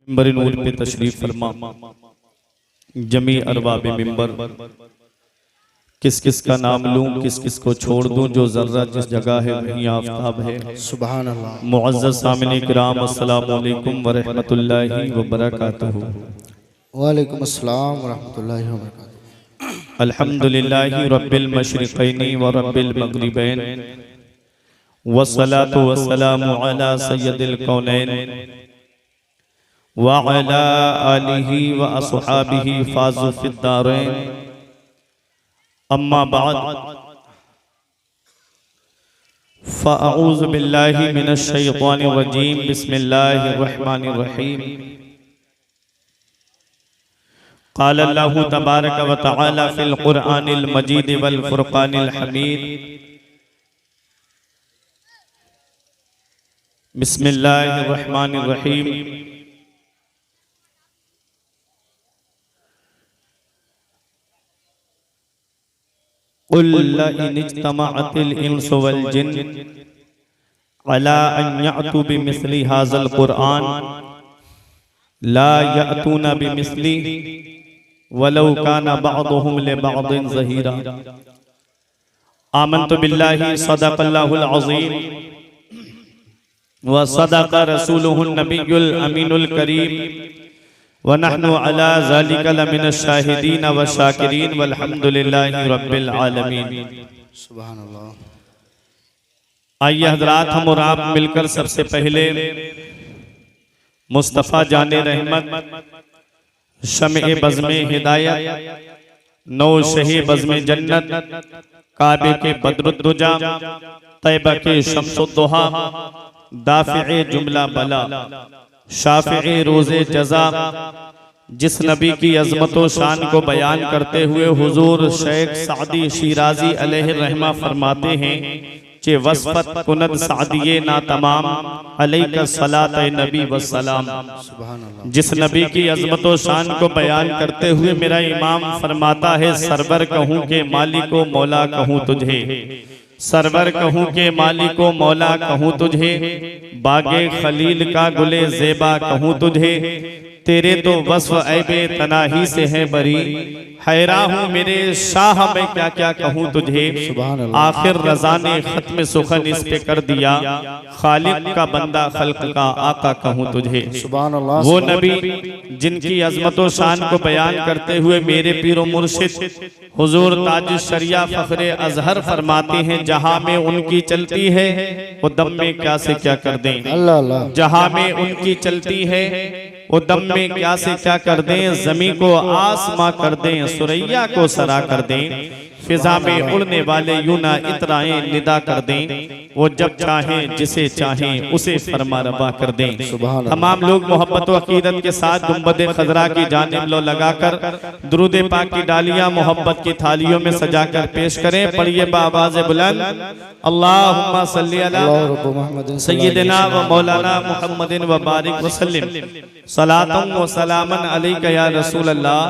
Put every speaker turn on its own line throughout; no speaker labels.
मिंबर नूर पे तशरीफ फरमा। जमी अरबाब मिंबर, किस किस का नाम लूं, किस किस को छोड़ दूं। जो जर्रा जिस जगह है वहीं आफताब है।
सुभान अल्लाह।
मुअज़्ज़ज़ सामिन किराम, अस्सलामु अलैकुम व रहमतुल्लाहि व बरकातुहू।
वालेकुम अस्सलाम व रहमतुल्लाहि व बरकातुहू।
अल्हम्दुलिल्लाहि रब्बिल मशरिक़ैनि व रब्बिल मग़रिबैन, वस्सलातु वस्सलामु अला सय्यदिल कौनैन व अला आलिहि व अस्हाबिहि फाज़ू फिद दारैन। अम्मा बाद, फ़अऊज़ु बिल्लाहि मिनश शैतानिर रजीम। बिस्मिल्लाहिर रहमानिर रहीम। क़ाल अल्लाहु तबारक व तआला फ़िल क़ुरआनिल मजीद वल फ़ुरक़ानिल हमीद। बिस्मिल्लाहिर रहमानिर रहीम। क़ुल इन इज्तमअतिल इंसु वल जिन्न अला अन यअतू बिमिस्लि हाज़ल क़ुरआन ला यअतूना बिमिस्लि वलौ काना बअदुहुम लिबअदिन ज़हीरा। आमन्तु बिल्लाहि सदक़ल्लाहुल अज़ीम व सदक़ रसूलुहुन नबियुल अमीनुल करीम व नहनु अला ज़ालिका लमिनश शाहिदीन व शाकिरीन वल्हम्दुलिल्लाहि रब्बिल आलमीन।
सुभान अल्लाह।
आइए हज़रात, हम और आप मिलकर सबसे पहले मुस्तफ़ा जाने रहमत, शम्ए बज़्मे हिदायत, नौ शहे बज़्मे जन्नत, काबे के बद्रुद्दुजा, तैबा के शम्सुद्दुहा, दाफ़िए जुमला बला, शाफ़िए रोज़े जज़ा, जिस नबी की अज़मत व शान को बयान करते हुए हुज़ूर शेख सादी शिराज़ी अलैहि रहमा फरमाते हैं कि वस्फ़त कुनद सादिये ना तमाम अलैका सलात नबी व सलाम। जिस नबी की अज़मत व शान को बयान करते हुए मेरा इमाम फरमाता है, सरवर कहूँ के मालिको मौला कहूँ तुझे, सरवर कहूँ के मालिको मौला कहूँ तुझे, बागे खलील का गुले ज़ेबा कहूँ तुझे, तेरे तो वस्फ़ ऐबे तनाही से है बरी, हैरा हूँ मेरे शाह मैं क्या क्या कहूँ तुझे। आखिर रज़ा ने ख़त्म सुखन इस पे कर दिया, खालिक का बंदा खल्क का आका कहूँ तुझे। वो नबी जिनकी अज़मत व शान को बयान करते हुए मेरे पीरो मुर्शिद हुजूर ताज शरिया फ़ख्रे अज़हर फरमाते हैं, जहाँ में उनकी चलती है वो दम में क्या से क्या कर दें, जहाँ में उनकी चलती है वो दम में क्या से क्या कर दें, ज़मी को आसमां कर दें, सुरैया को सरा कर दें, फिजा में उड़ने वाले यूना इतराएं निदा कर दें, वो जब चाहें जिसे चाहें उसे फरमा रबा कर दें। तमाम लोग मोहब्बत व अकीदत के साथ गुंबद खजरा की जानिब लो लगाकर दुरूद पाक की डालियां मोहब्बत की थालियों में सजाकर पेश करें। पढ़िए बावाज़ बुलंद, अल्लाहुम्मा सल्ली अला सय्यिदिना व मौलाना मुहम्मदिन व बारिक व सल्लिम सलातन व सलामन अलैका या रसूल अल्लाह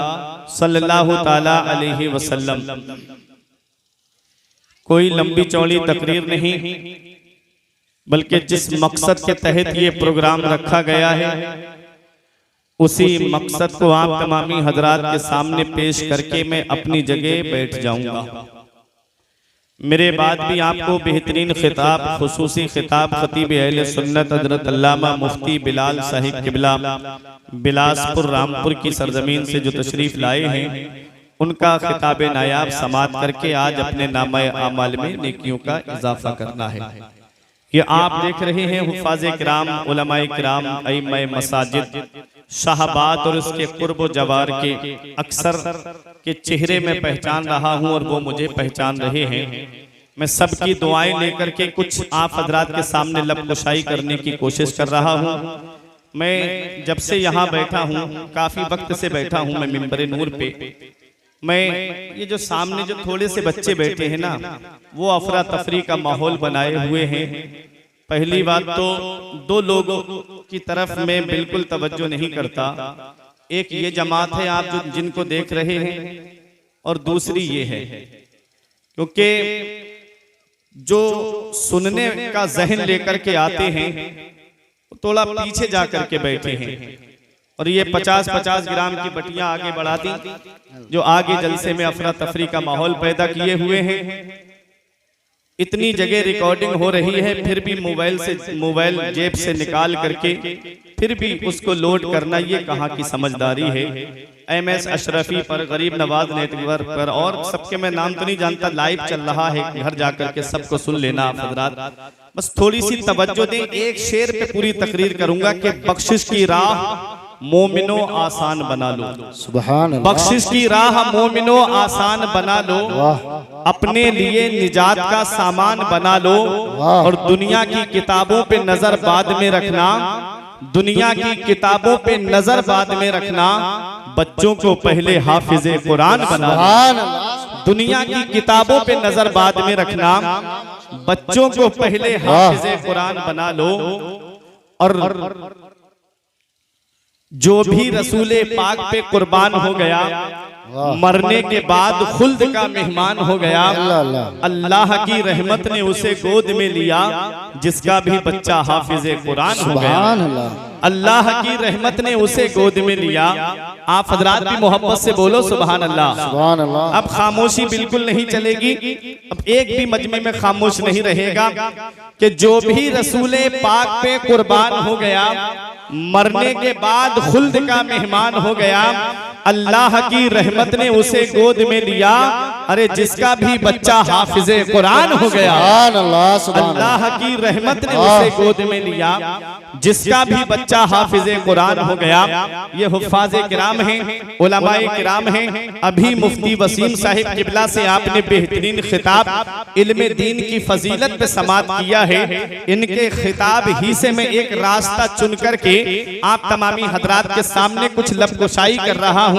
सल्लल्लाहु ताला अलैहि वसल्लम। कोई लंबी चौड़ी तकरीर नहीं, बल्कि जिस मकसद के तहत ये प्रोग्राम रखा गया है उसी मकसद को आप तमामी हजरात के सामने पेश करके मैं अपनी जगह बैठ जाऊंगा। मेरे बाद भी आपको बेहतरीन खिताब, खुसूसी खिताब खतीब अहले सुन्नत हज़रत अल्लामा मुफ्ती बिलाल साहिब किबला बिलासपुर रामपुर की सरजमीन से जो तशरीफ लाए हैं, उनका खिताब नायाब समात करके आज अपने नामे आमाल में नेकियों का इजाफा करना है। ये आप देख रहे हैं हुफ़ाज़े किराम, उलमाए किराम, अइम्माए मसाजिद, शाहबाद और उसके कुर्ब जवार के अक्सर के चेहरे में पहचान रहा हूँ और वो मुझे पहचान रहे हैं। मैं सबकी दुआएं लेकर के कुछ आप हजरात के सामने लबकुशाई करने की कोशिश कर रहा हूँ। मैं जब से यहाँ बैठा हूँ, काफ़ी वक्त से बैठा हूँ मैं मिंबर नूर पे, मैं ये जो सामने जो थोड़े से बच्चे बैठे हैं ना, वो अफरा तफरी का माहौल बनाए हुए हैं। पहली बात तो दो लोगों की तरफ मैं बिल्कुल तवज्जो नहीं करता। एक ये जमात है आप जो जिनको देख रहे हैं, और दूसरी ये है क्योंकि जो सुनने का जहन लेकर के आते हैं थोड़ा पीछे जा करके बैठे हैं। और ये 50-50 ग्राम की बटियां आगे बढ़ा दी, जो आगे जलसे में अफरा तफरी का माहौल पैदा किए हुए हैं। इतनी जगह रिकॉर्डिंग हो रही है, फिर भी मोबाइल जेब से निकाल करके फिर भी उसको लोड करना, ये कहाँ की समझदारी है। MS अशरफी पर, गरीब नवाज नेटवर्क पर, और सबके मैं नाम तो नहीं जानता, लाइव चल रहा है, घर जाकर के सबको सुन लेना आप हजरात। बस थोड़ी सी तवज्जो दें, एक शेर पे पूरी तकरीर करूंगा कि बख्शिश की राह मोमिनो आसान बना लो।
सुभान अल्लाह।
बख्शिश की राह मोमिनो आसान बना लो, अपने लिए निजात का सामान बना लो, और दुनिया की किताबों पे नजर बाद में रखना, दुनिया की किताबों पे नजर बाद में रखना, बच्चों को पहले हाफिजे कुरान बना लो। दुनिया की किताबों पे नजर बाद में रखना, बच्चों को पहले हाफिजे कुरान बना लो, और जो भी रसूले पाक पे कुर्बान हो गया, मरने के बाद खुल्द का मेहमान हो गया। अल्लाह की रहमत ने उसे गोद में लिया, जिसका भी बच्चा हाफिजे कुरान हो गया। अल्लाह की रहमत ने उसे गोद में लिया। आप हजरात भी मोहब्बत से बोलो सुभान अल्लाह।
सुभान अल्लाह।
अब खामोशी बिल्कुल नहीं चलेगी, अब एक भी मजमे में खामोश नहीं रहेगा कि जो भी रसूले पाक पे कुर्बान हो गया, मरने के बाद खुल्द का मेहमान हो गया, अल्लाह की रहमत ने उसे गोद में लिया। अरे जिसका भी बच्चा हाफिजे कुरान हो गया, अल्लाह की रहमत ने उसे गोद में लिया, जिसका भी बच्चा हाफिजे कुरान हो गया। ये हुफ्फाज़े किराम हैं, उलमाए किराम हैं। अभी मुफ्ती वसीम साहिब किबला से आपने बेहतरीन खिताब इल्मे दीन की फजीलत पे समात किया है। इनके खिताब ही से मैं एक रास्ता चुन करके आप तमामी हजरात के सामने कुछ लबकुशाई कर रहा हूँ।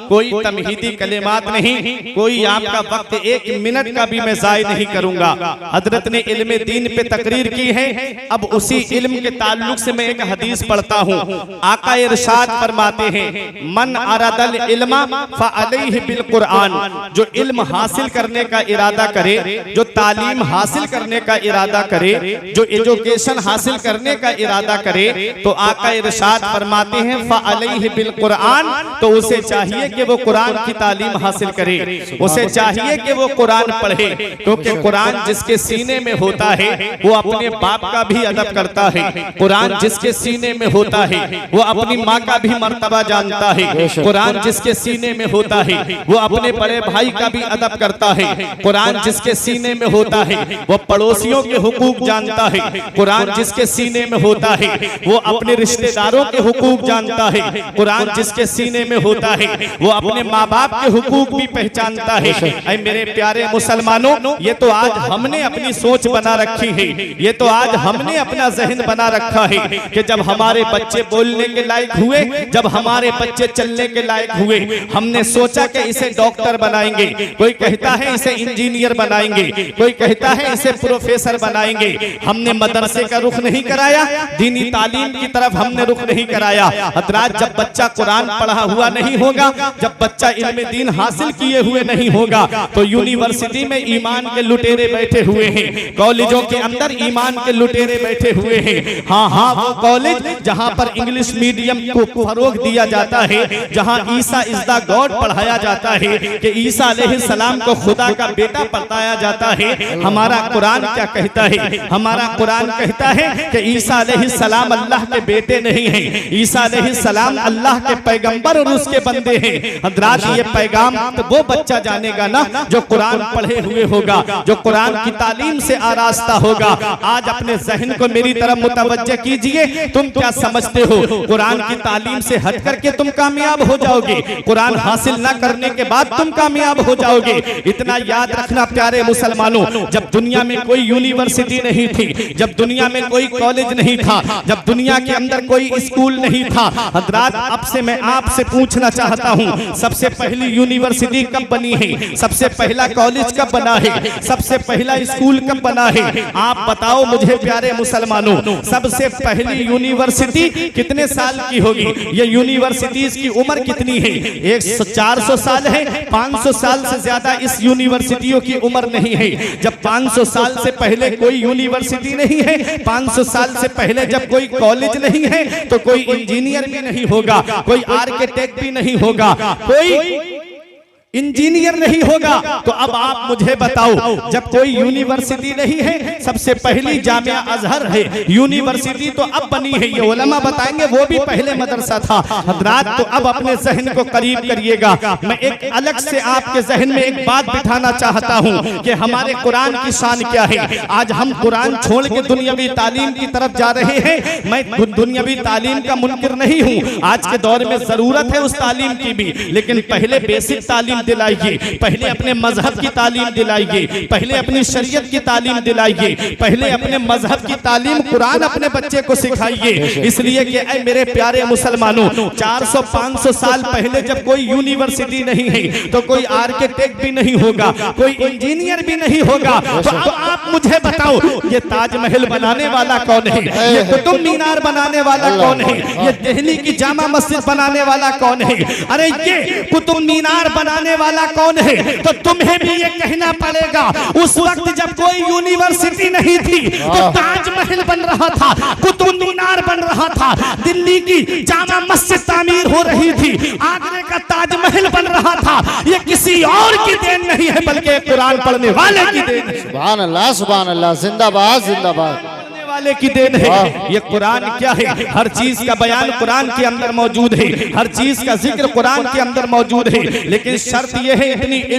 कोई तमहीदी कलिमात नहीं, कोई आपका वक्त एक मिनट का भी मैं ज़ाय नहीं करूंगा। हजरत ने इल्मे दीन पे तकरीर की है। अब उसी इल्म के ताल्लुक से मैं एक हदीस पढ़ता हूँ। आका इरशाद फरमाते हैं, मन अरादल इल्मा फअलैहि बिल कुरान। जो इल्म हासिल करने का इरादा करे, जो तालीम हासिल करने का इरादा करे, जो एजुकेशन हासिल करने का इरादा करे, तो आका इरशाद फरमाते हैं फअलैहि बिल कुरान। तो उसे चाहिए कि वो कुरान की तालीम हासिल करे, उसे चाहिए कि वो कुरान पढ़े, क्योंकि कुरान जिसके सीने में होता है वो अपने बाप का भी अदब करता है। कुरान जिसके सीने में होता है वो अपनी माँ का भी मर्तबा जानता है। कुरान जिसके सीने में होता है वो अपने बड़े भाई का भी अदब करता है। कुरान जिसके सीने में होता है वो पड़ोसियों के हुकूक जानता है। कुरान जिसके सीने में होता है वो अपने रिश्तेदारों के हुकूक जानता है। कुरान जिसके सीने में होता है वो अपने माँ बाप के हुकूक भी पहचानता है। ऐ मेरे प्यारे मुसलमानों, ये तो आज हमने अपनी सोच बना रखी है, ये तो आज हमने अपना जहन बना रखा है कि जब हमारे बच्चे बोलने के लायक हुए, जब हमारे बच्चे चलने के लायक हुए, हमने सोचा कि इसे डॉक्टर बनाएंगे, कोई कहता है इसे इंजीनियर बनाएंगे, कोई कहता है इसे प्रोफेसर बनाएंगे। हमने मदरसे का रुख नहीं कराया, दीनी तालीम की तरफ हमने रुख नहीं कराया। हजरात, जब बच्चा कुरान पढ़ा हुआ नहीं होगा, जब बच्चा इल्मे दीन हासिल किए हुए नहीं होगा, तो यूनिवर्सिटी में ईमान के लुटेरे बैठे हुए हैं, कॉलेजों के अंदर ईमान के लुटेरे बैठे हुए हैं। हाँ हाँ, वो कॉलेज जहाँ पर इंग्लिश मीडियम को फरोग दिया जाता है, जहाँ ईसा इज द गॉड पढ़ाया जाता है कि ईसा अलैहिस्सलाम को खुदा का बेटा बताया जाता है। हमारा कुरान क्या कहता है? हमारा कुरान कहता है कि ईसा अलैहिस्सलाम अल्लाह के बेटे नहीं है, ईसा अलैहिस्सलाम अल्लाह के पैगंबर और उसके बंदे हैं। हजरात, ये पैगाम तो वो बच्चा जानेगा ना जो कुरान पढ़े हुए होगा, जो कुरान की तालीम से आरास्ता होगा। आज अपने जहन को मेरी तरफ मुतवज्जह कीजिए। तुम क्या समझते हो कुरान की तालीम से हट करके तुम कामयाब हो जाओगे? कुरान हासिल ना करने के बाद तुम कामयाब हो जाओगे। इतना याद रखना प्यारे मुसलमानों, जब दुनिया में कोई यूनिवर्सिटी नहीं थी, जब दुनिया में कोई कॉलेज नहीं था, जब दुनिया के अंदर कोई स्कूल नहीं था, हजरात अब से मैं आपसे पूछना चाहता हूँ, सबसे पहली यूनिवर्सिटी कब बनी है, सबसे पहला कॉलेज कब बना है, सबसे पहला स्कूल कब बना है? आप बताओ मुझे प्यारे मुसलमानों, सबसे पहली यूनिवर्सिटी कितने साल की होगी? ये यूनिवर्सिटीज की उम्र कितनी है? 400 साल है, 500 साल से ज्यादा इस यूनिवर्सिटियों की उम्र नहीं है। जब 500 साल से पहले कोई यूनिवर्सिटी नहीं है, 500 साल से पहले जब कोई कॉलेज नहीं है, तो कोई इंजीनियर भी नहीं होगा, कोई आर्किटेक्ट भी नहीं होगा, कोई इंजीनियर नहीं होगा। तो अब आप मुझे बताओ, जब कोई यूनिवर्सिटी नहीं है, सबसे पहली जामिया अजहर है, यूनिवर्सिटी तो अब बनी है, ये उलमा बताएंगे, वो भी पहले मदरसा था। हजरात, तो अब अपने जहन को करीब करिएगा। मैं एक अलग से आपके जहन में एक बात बिठाना चाहता हूँ कि हमारे कुरान की शान क्या है। आज हम कुरान छोड़ के दुनियावी तालीम की तरफ जा रहे हैं। मैं दुनियावी तालीम का मुनकिर नहीं हूँ, आज के दौर में जरूरत है उस तालीम की भी, लेकिन पहले बेसिक तालीम दिलाइए, पहले अपने मजहब की तालीम दिलाइए, पहले अपनी शरीयत की तालीम दिलाइए, पहले अपने मजहब की तालीम कुरान अपने बच्चे को सिखाइए। इसलिए कि ऐ मेरे प्यारे मुसलमानों, 400-500 साल पहले जब कोई यूनिवर्सिटी नहीं है, तो कोई आर्किटेक्ट भी नहीं होगा, कोई इंजीनियर भी नहीं होगा। तो आप मुझे बताओ, ये ताजमहल बनाने वाला कौन है? ये कुतुब मीनार बनाने वाला कौन है? ये दिल्ली की जामा मस्जिद बनाने वाला कौन है? अरे ये कुतुब मीनार बनाने वाला कौन है? तो तुम्हें भी ये कहना पड़ेगा, उस वक्त जब कोई यूनिवर्सिटी नहीं थी, तो ताजमहल बन रहा था, कुतुब मीनार बन रहा था, दिल्ली की जामा मस्जिद तामीर हो रही थी, आगरे का ताजमहल बन रहा था। ये किसी और की देन नहीं है, बल्कि कुरान पढ़ने वाले की देन है।
सुभान अल्लाह, जिंदाबाद जिंदाबाद
वाले की देन है। ये कुरान क्या है? हर चीज का बयान कुरान के अंदर मौजूद है, हर चीज का जिक्र कुरान के अंदर मौजूद है। लेकिन शर्त यह है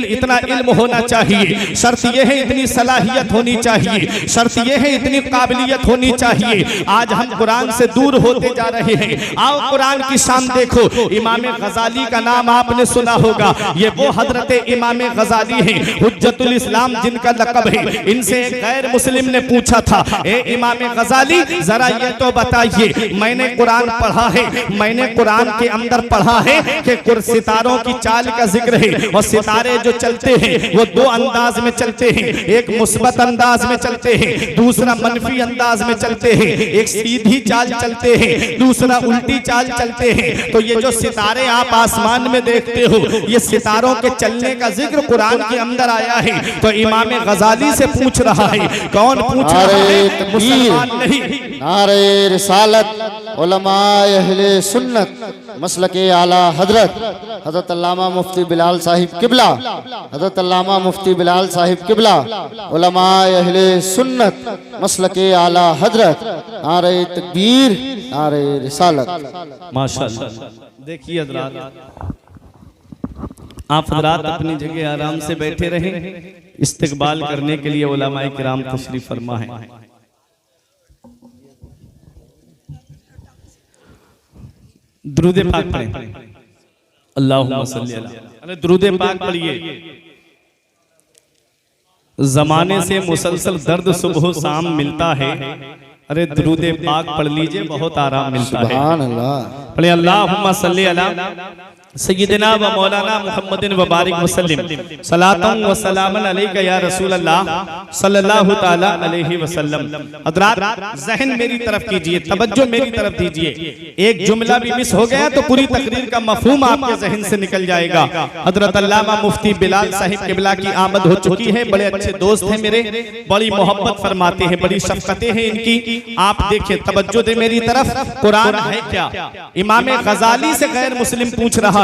इतना इल्म होना चाहिए, शर्त यह है इतनी सलाहियत होनी चाहिए, शर्त यह है इतनी काबिलियत होनी चाहिए। आज हम कुरान से दूर होते जा रहे हैं। आओ कुरान की शान देखो। इमाम गजाली का नाम आपने सुना होगा, ये वो हजरत इमाम गजाली हैं, हुज्जतुल इस्लाम जिनका लक़ब है। इनसे एक गैर मुस्लिम ने पूछा था, ए इमाम गजाली, जरा ये तो बताइए, मैंने कुरान पढ़ा है, मैंने कुरान के अंदर पढ़ा है कि सितारों की चाल का जिक्र है, और सितारे जो चलते हैं वो दो अंदाज में चलते हैं, एक मुस्बत अंदाज में चलते हैं, दूसरा मनफी अंदाज में चलते हैं, एक सीधी चाल चलते हैं, दूसरा उल्टी चाल चलते हैं। तो ये जो सितारे आप आसमान में देखते हो, ये सितारों के चलने का जिक्र कुरान के अंदर आया है। तो इमाम गजाली से पूछ रहा है, कौन पूछ रहा है? मुसलमान नहीं।
नारे रिसालत, उलमाए अहले सुन्नत, मसलके आला हजरत हजरत अल्लामा मुफ्ती बिलाल साहिब किबला, हजरत अल्लामा मुफ्ती बिलाल साहिब किबला, उलमाए अहले सुन्नत, मसलके आला हजरत, नारे तकबीर, नारे रिसालत।
माशाअल्लाह। देखिए हजरात, आप हजरात अपनी जगह आराम से बैठे रहें, इस्तकबाल करने के लिए उलमाए किराम तशरीफ फरमा है। दुरूद पाक पढ़ें, अल्लाहुम्मा सल्ली अला। अरे दुरूद पाक पढ़िए। जमाने से मुसलसल दर्द सुबह शाम मिलता है, अरे दुरूद पाक पढ़ लीजिए, बहुत आराम मिलता है।
सुभान अल्लाह।
पढ़े अल्लाहुम्मा सल्ली अला सय्यिदना व मौलाना मुहम्मदिन व बारिक वसल्लम, सलातन व सलामन अलैका या रसूल अल्लाह सल्लल्लाहु ताला अलैहि वसल्लम। हजरात, ज़हन मेरी तरफ कीजिए, तवज्जो मेरी तरफ दीजिए। एक जुमला भी मिस हो गया तो पूरी तकरीर का मफहूम आपके ज़हन से निकल जाएगा। हजरत अल्लामा मुफ्ती बिलाल साहिब किबला की आमद हो चुकी है। बड़े अच्छे दोस्त हैं मेरे, बड़ी मोहब्बत फरमाते हैं, बड़ी शफकतें हैं इनकी। आप देखिए, तवज्जो दे मेरी तरफ। कुरान है क्या? इमाम गजाली से गैर मुस्लिम पूछ रहा है,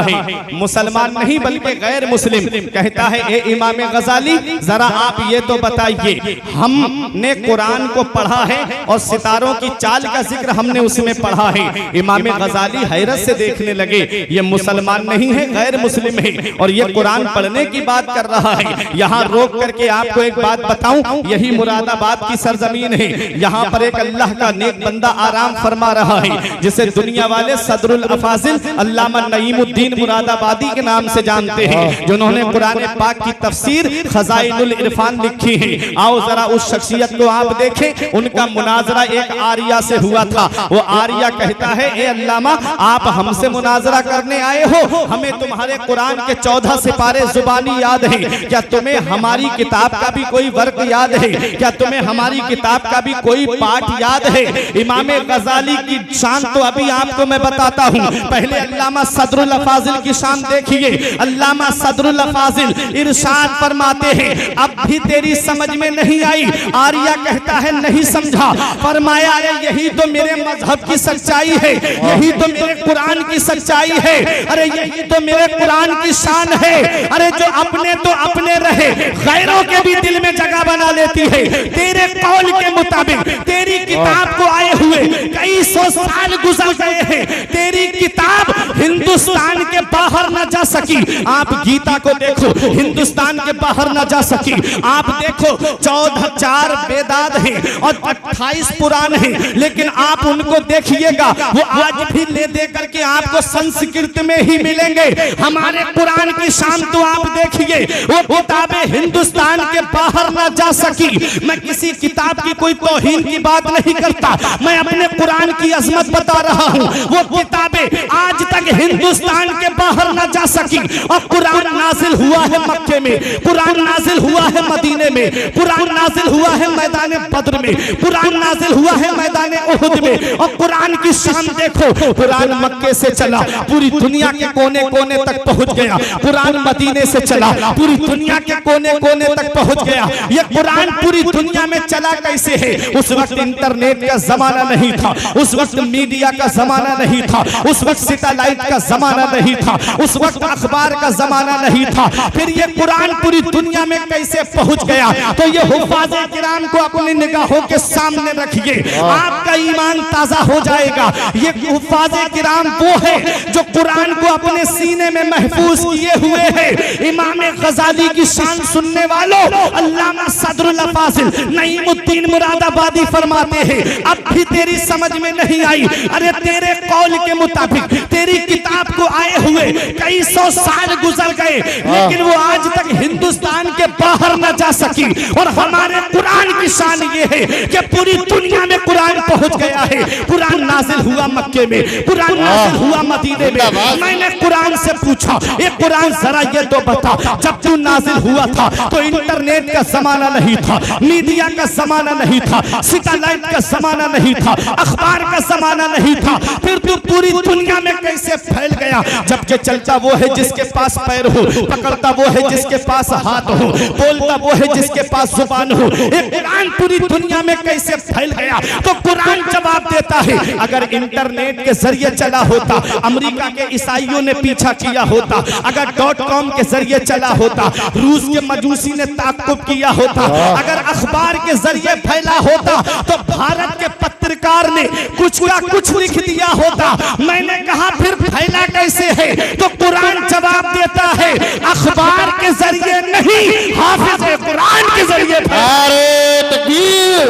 मुसलमान नहीं बल्कि गैर मुस्लिम। कहता है, ए इमाम गजाली, जरा आप ये तो बताइए, हमने कुरान को पढ़ा है और सितारों की चाल का जिक्र हमने उसमें पढ़ा है। इमाम गजाली हैरत से देखने लगे, ये मुसलमान नहीं है, गैर मुस्लिम है, और ये कुरान पढ़ने की बात कर रहा है। यहाँ रोक करके आपको एक बात बताऊं, यही मुरादाबाद की सरजमीन है। यहाँ पर एक अल्लाह का नेक बंदा आराम फरमा रहा है, जिसे दुनिया वाले सदरुल अफाजिल अल्लामा नईमुद्दीन मुरादाबादी के नाम से जानते हैं, जिन्होंने कुरान पाक की तफसीर खजाइनुल इरफान लिखी है। आओ जरा उस शख्सियत को आप देखें। उनका मुनाजरा एक आर्या से हुआ था। वो आर्या कहता है, ए अल्लामा आप हमसे मुनाजरा करने आए हो, हमें तुम्हारे कुरान के 14 सिपारे जुबानी याद है, क्या तुम्हें हमारी किताब का भी कोई वर्क याद है? क्या तुम्हें हमारी किताब का भी कोई पाठ याद है? इमाम गजाली की शान तो अभी आपको मैं बताता हूँ, पहले अल्लामा सदरुल अफाजिल की शान देखिए। अल्लामा सदरुल अफाजिल इरशाद फरमाते हैं, अब भी तेरी समझ में नहीं आई? आर्या कहता है नहीं समझा। फरमाया, यही तो मेरे मजहब की सच्चाई है, यही तो मेरे कुरान की सच्चाई है, अरे यही तो मेरे कुरान की शान है। अरे जो अपने तो अपने रहे, गैरों के भी दिल में जगह बना लेती है। तेरे कौल के मुताबिक तेरी किताब को आए हुए कई सौ साल गुजर गए हैं, तेरी किताब हिंदुस्तान के बाहर न जा सकी। आप गीता को देखो, हिंदुस्तान के बाहर न जा सकी। आप देखो 14 वेदात हैं और 28 पुराण हैं, लेकिन आप उनको देखिएगा वो आज भी ले दे करके आपको संस्कृत में ही मिलेंगे। हमारे कुरान की शान तो आप देखिए, वो किताबें हिंदुस्तान के बाहर न जा सकी। मैं किसी किताब की कोई तौहीन की बात नहीं करता, मैं अपने कुरान की अजमत बता रहा हूँ। वो किताबें आज तक हिंदुस्तान के बाहर न जा सकी। और कुरान नाजिल हुआ है मक्के में, कुरान नाजिल हुआ है मदीने में, कुरान नाजिल हुआ है मैदान बद्र में, कुरान नाजिल हुआ है मैदान उहुद में। और कुरान की शान देखो, कुरान मक्के से चला पूरी दुनिया के कोने कोने तक पहुंच गया, कुरान मदीने से चला पूरी दुनिया के कोने कोने तक पहुंच गया। ये कुरान पूरी दुनिया में चला कैसे है? उस वक्त इंटरनेट का जमाना नहीं था, उस वक्त मीडिया का जमाना नहीं था, उस वक्त सैटेलाइट का जमाना नहीं था, उस वक्त अखबार का जमाना नहीं था। फिर ये कुरान पूरी दुनिया में कैसे पहुंच गया? तो ये हुफ़ाज़े किराम को अपनी निगाहों के सामने रखिए, आपका ईमान ताजा हो जाएगा। ये हुफ़ाज़े किराम वो है जो कुरान को अपने सीने में महफूज किए हुए हैं। इमाम गजाली की शान सुनने वालों, अल्लामा सदरुल अफाजिल नईमुद्दीन मुरादाबादी फरमाते हैं, अब भी तेरी समझ में नहीं आई? अरे तेरे कौल के मुताबिक तेरी किताब को आए हुए कई सौ साल गुजर गए, लेकिन वो आज तक हिंदुस्तान के बाहर न जा सकी। और हमारे कुरान की शान ये है कि पूरी दुनिया में कुरान पहुंच गया है। कुरान नाजिल हुआ मक्के में, कुरान नाजिल हुआ मदीने में। मैंने कुरान से पूछा, ये कुरान जरा ये तो बता, जब तू नाजिल हुआ था तो इंटरनेट का जमाना नहीं था, मीडिया का जमाना नहीं था, सैटेलाइट का जमाना नहीं था, अखबार का जमाना नहीं था, फिर तू पूरी दुनिया में कैसे फैल गया? जबकि चलता वो है जिसके पास पैर हो, पकड़ता वो है जिसके पास हाथ हो, बोलता वो है जिसके पास जुबान हो। ये कुरान पूरी दुनिया में कैसे फैल गया? तो कुरान जवाब देता है, अगर इंटरनेट के जरिए चला होता, अमेरिका के ईसाइयों ने पीछा किया होता, अगर .com के जरिए चला होता, रूस के मजूसी ने ताक़ुब किया होता, अगर अखबार के जरिए फैला होता, तो भारत के पत्रकार ने कुछ का कुछ लिख दिया होता। मैंने कहा फिर फैला कैसे है? तो कुरान जवाब देता है, अखबार के जरिए नहीं, हाफिज़ कुरान के जरिए।
नारे तकबीर,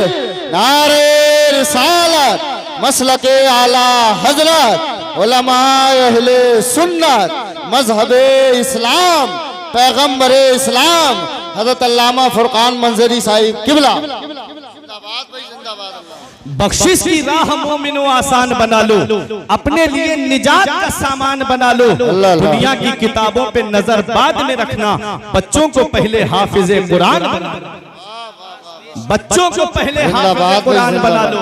नारे रिसालत, मसलके आला हजरत, उलमाए अहले सुन्नत, मजहबे इस्लाम, पैगंबरे इस्लाम हज़रत अल्लामा फुरकान मंजरी साहिब किबला।
बख्शिश की राह मोमिनो आसान बना लो, अपने लिए निजात का सामान बना लो। दुनिया की किताबों पे नजर बाद में रखना, बच्चों को पहले हाफिज़े कुरान बना लो, बच्चों को पहले हाफिज़े कुरान बना लो।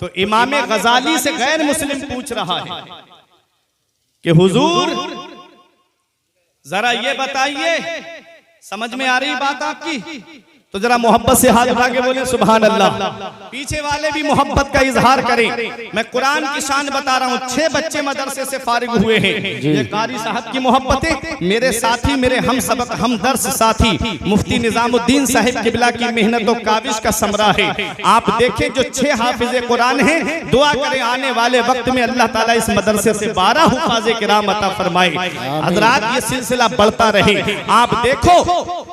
तो इमाम गजाली से गैर मुस्लिम पूछ रहा है कि हुजूर जरा ये बताइए, समझ में आ रही बात आपकी? तो जरा मोहब्बत से हाथ उठा के बोले सुभान अल्लाह। पीछे वाले भी मोहब्बत का इजहार करें। मैं कुरान की शान बता रहा हूँ। 6 बच्चे मदरसे से फारिग हुए हैं। ये कारी साहब की मोहब्बतें, मेरे साथी, मेरे हम सबक हम दर्स साथी मुफ्ती निजामुद्दीन साहिब किबला की मेहनत और काविश का समरा है। आप देखें जो 6 हाफिज़े कुरान हैं, दुआ करें आने वाले वक्त में अल्लाह ताला इस मदरसे से 12 हुफ़ाज़े किराम अता फरमाए। हज़रात ये सिलसिला बढ़ता रहे। आप देखो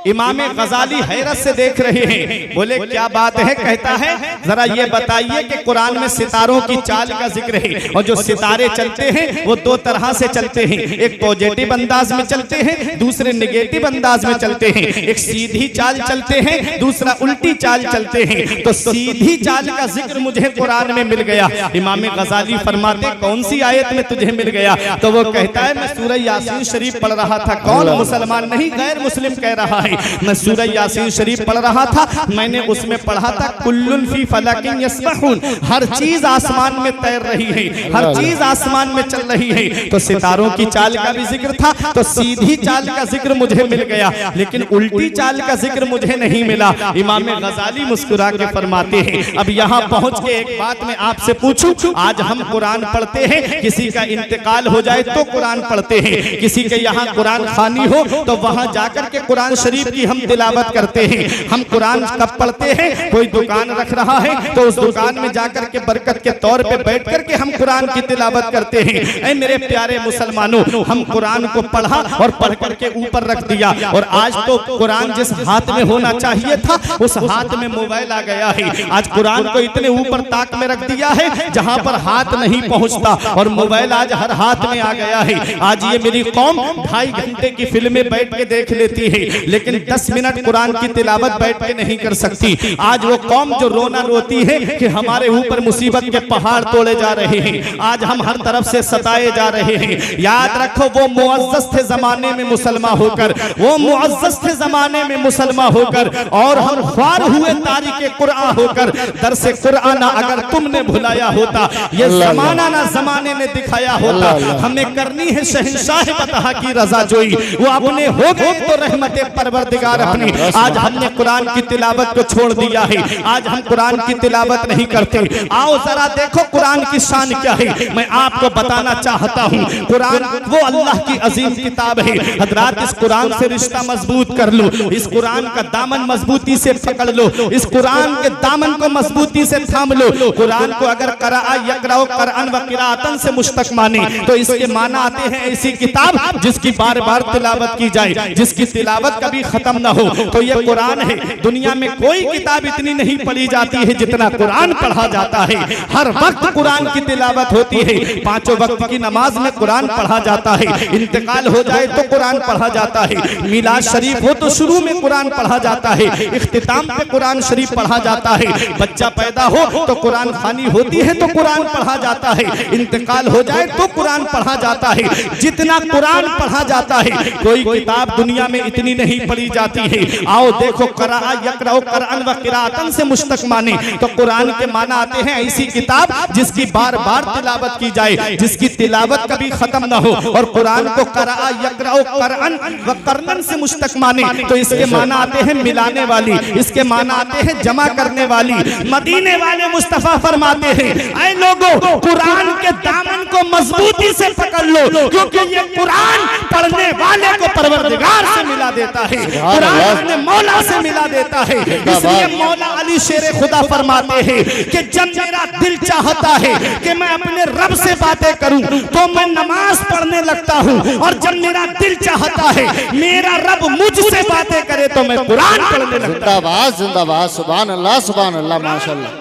इमाम गजाली हैरत से देख रहे हैं। बोले क्या बात है? कहता है जरा ये बताइए कि कुरान में सितारों की चाल का जिक्र है, और जो सितारे चलते हैं वो दो तरह से चलते हैं, एक पॉजिटिव अंदाज में चलते हैं, दूसरे नेगेटिव अंदाज में चलते हैं। एक सीधी चाल चलते हैं, दूसरा उल्टी चाल चलते हैं। तो सीधी चाल का जिक्र मुझे कुरान में मिल गया। इमाम गजाली फरमाते कौन सी आयत में तुझे मिल गया? तो वो कहता है मैं सूरह यासीन शरीफ पढ़ रहा था। कौन? मुसलमान नहीं, गैर मुस्लिम कह रहा है। मैं सूरह यासीन शरीफ पढ़ रहा था, मैंने उसमें पढ़ा था कुल्लुन फी फलकिन यस्बहून, हर चीज आसमान में तैर रही है, हर चीज आसमान में चल रही है। तो सितारों की चाल का भी जिक्र था, तो सीधी चाल का जिक्र मुझे मिल गया, लेकिन उल्टी चाल का जिक्र मुझे नहीं मिला। इमाम गजाली मुस्कुरा के फरमाते हैं अब यहाँ पहुंच के एक बात मैं आपसे पूछूं, आज हम कुरान पढ़ते हैं, किसी का इंतकाल हो जाए तो कुरान पढ़ते हैं, किसी के यहाँ कुरान खानी हो तो वहां जाकर के कुरान शरीफ की हम तिलावत करते हैं। हम कुरान कब पढ़ते हैं? कोई दुकान रख रहा है तो उस दुकान में जाकर के बरकत के तौर पे बैठ करके हम कुरान की तिलावत करते हैं। ऐ मेरे प्यारे मुसलमानों, हम कुरान को पढ़ा और पढ़ करके ऊपर रख दिया, और आज तो कुरान जिस हाथ में होना चाहिए था उस हाथ में मोबाइल आ गया है। आज कुरान को इतने ऊपर ताक में रख दिया है जहां पर हाथ नहीं पहुंचता, और मोबाइल आज हर हाथ में आ गया है। आज ये मेरी कौम 2.5 घंटे की फिल्में बैठ के देख लेती है, लेकिन 10 मिनट कुरान की तिलावत बैठ के नहीं कर सकती। आज वो कौम जो रोना रोती है कि हमारे ऊपर मुसीबत के पहाड़ तोड़े जा रहे हैं, आज हम हर तरफ से सताए जा रहे हैं। याद रखो वो मुअज़्ज़ज़ थे जमाने में मुसलमान होकर, वो मुअज़्ज़ज़ थे जमाने में मुसलमान होकर, और हम ख्वार हुए तारीके कुरान होकर। दरसे कुरान अगर तुमने भुलाया होता, ये जमाना ना जमाने ने दिखाया होता। हमें करनी है शहंशाह बतहा की रजा जोई, वो अपने हो गए तो रहमत परवरदिगार अपनी। आज हमने कुरान की तिलावत को छोड़ दिया है, आज हम कुरान की तिलावत नहीं करते। आओ जरा देखो कुरान की शान क्या है, मैं आपको बताना चाहता हूँ। कुरान वो अल्लाह की अजीम किताब है। हजरात इस कुरान से रिश्ता मजबूत कर लो, इस कुरान का दामन मजबूती से पकड़ लो, इस कुरान के दामन को मजबूती से थाम लो। कुरान को अगर कराआ यकराओ कुरान व किराअतन से मुश्तक माने तो इसके माना आते हैं ऐसी किताब जिसकी बार बार तिलावत की जाए, जिसकी तिलावत कभी खत्म ना हो। तो ये कुरान है। दुनिया में कोई किताब इतनी नहीं पढ़ी जाती है जितना कुरान पढ़ा जाता है। हर वक्त कुरान की तिलावत होती है, 5 वक्त की नमाज में कुरान पढ़ा जाता है, इंतकाल हो जाए तो कुरान पढ़ा जाता है, मिलाद शरीफ हो तो शुरू में कुरान पढ़ा जाता है, इख्तिताम पे कुरान शरीफ पढ़ा जाता है, बच्चा पैदा हो तो कुरान खानी होती है तो कुरान पढ़ा जाता है, इंतकाल हो जाए तो कुरान पढ़ा जाता है। जितना कुरान पढ़ा जाता है कोई किताब दुनिया में इतनी नहीं पढ़ी जाती है। आओ देखो कराआ यकराओ कुरान व किराअतन से मुश्तक माने तो कुरान के माना आते हैं ऐसी किताब जिसकी बार बार तिलावत की जाए, जिसकी तिलावत कभी खत्म ना हो। और कुरान को कराआ यकराओ कुरान व करनन से मुश्तक माने तो इसके माना आते हैं मिलाने वाली, इसके माना आते हैं जमा करने वाली। मदीने वाले मुस्तफा फरमाते हैं ऐ लोगों, कुरान के दामन को मजबूती से पकड़ लो, क्योंकि ये कुरान पढ़ने वाले को परवरदिगार से मिला देता है, कुरान अपने मौला से मिला देता है। इसलिए मौला अली शेर खुदा फरमाते हैं कि जब मेरा दिल चाहता है कि मैं अपने रब से बातें करूं तो मैं नमाज पढ़ने लगता हूं, और जब मेरा दिल चाहता है मेरा रब मुझसे बातें करे तो मैं कुरान पढ़ने लगता हूं।
जिंदाबाद जिंदाबाद, सुभान अल्लाह माशाअल्लाह,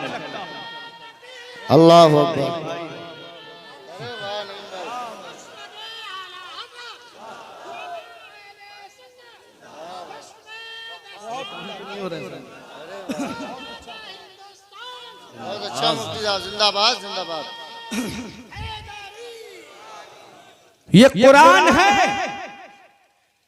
अल्लाहु अकबर। बहुत अच्छा मुफ्ती साहब, जिंदाबाद जिंदाबाद।
ये कुरान है।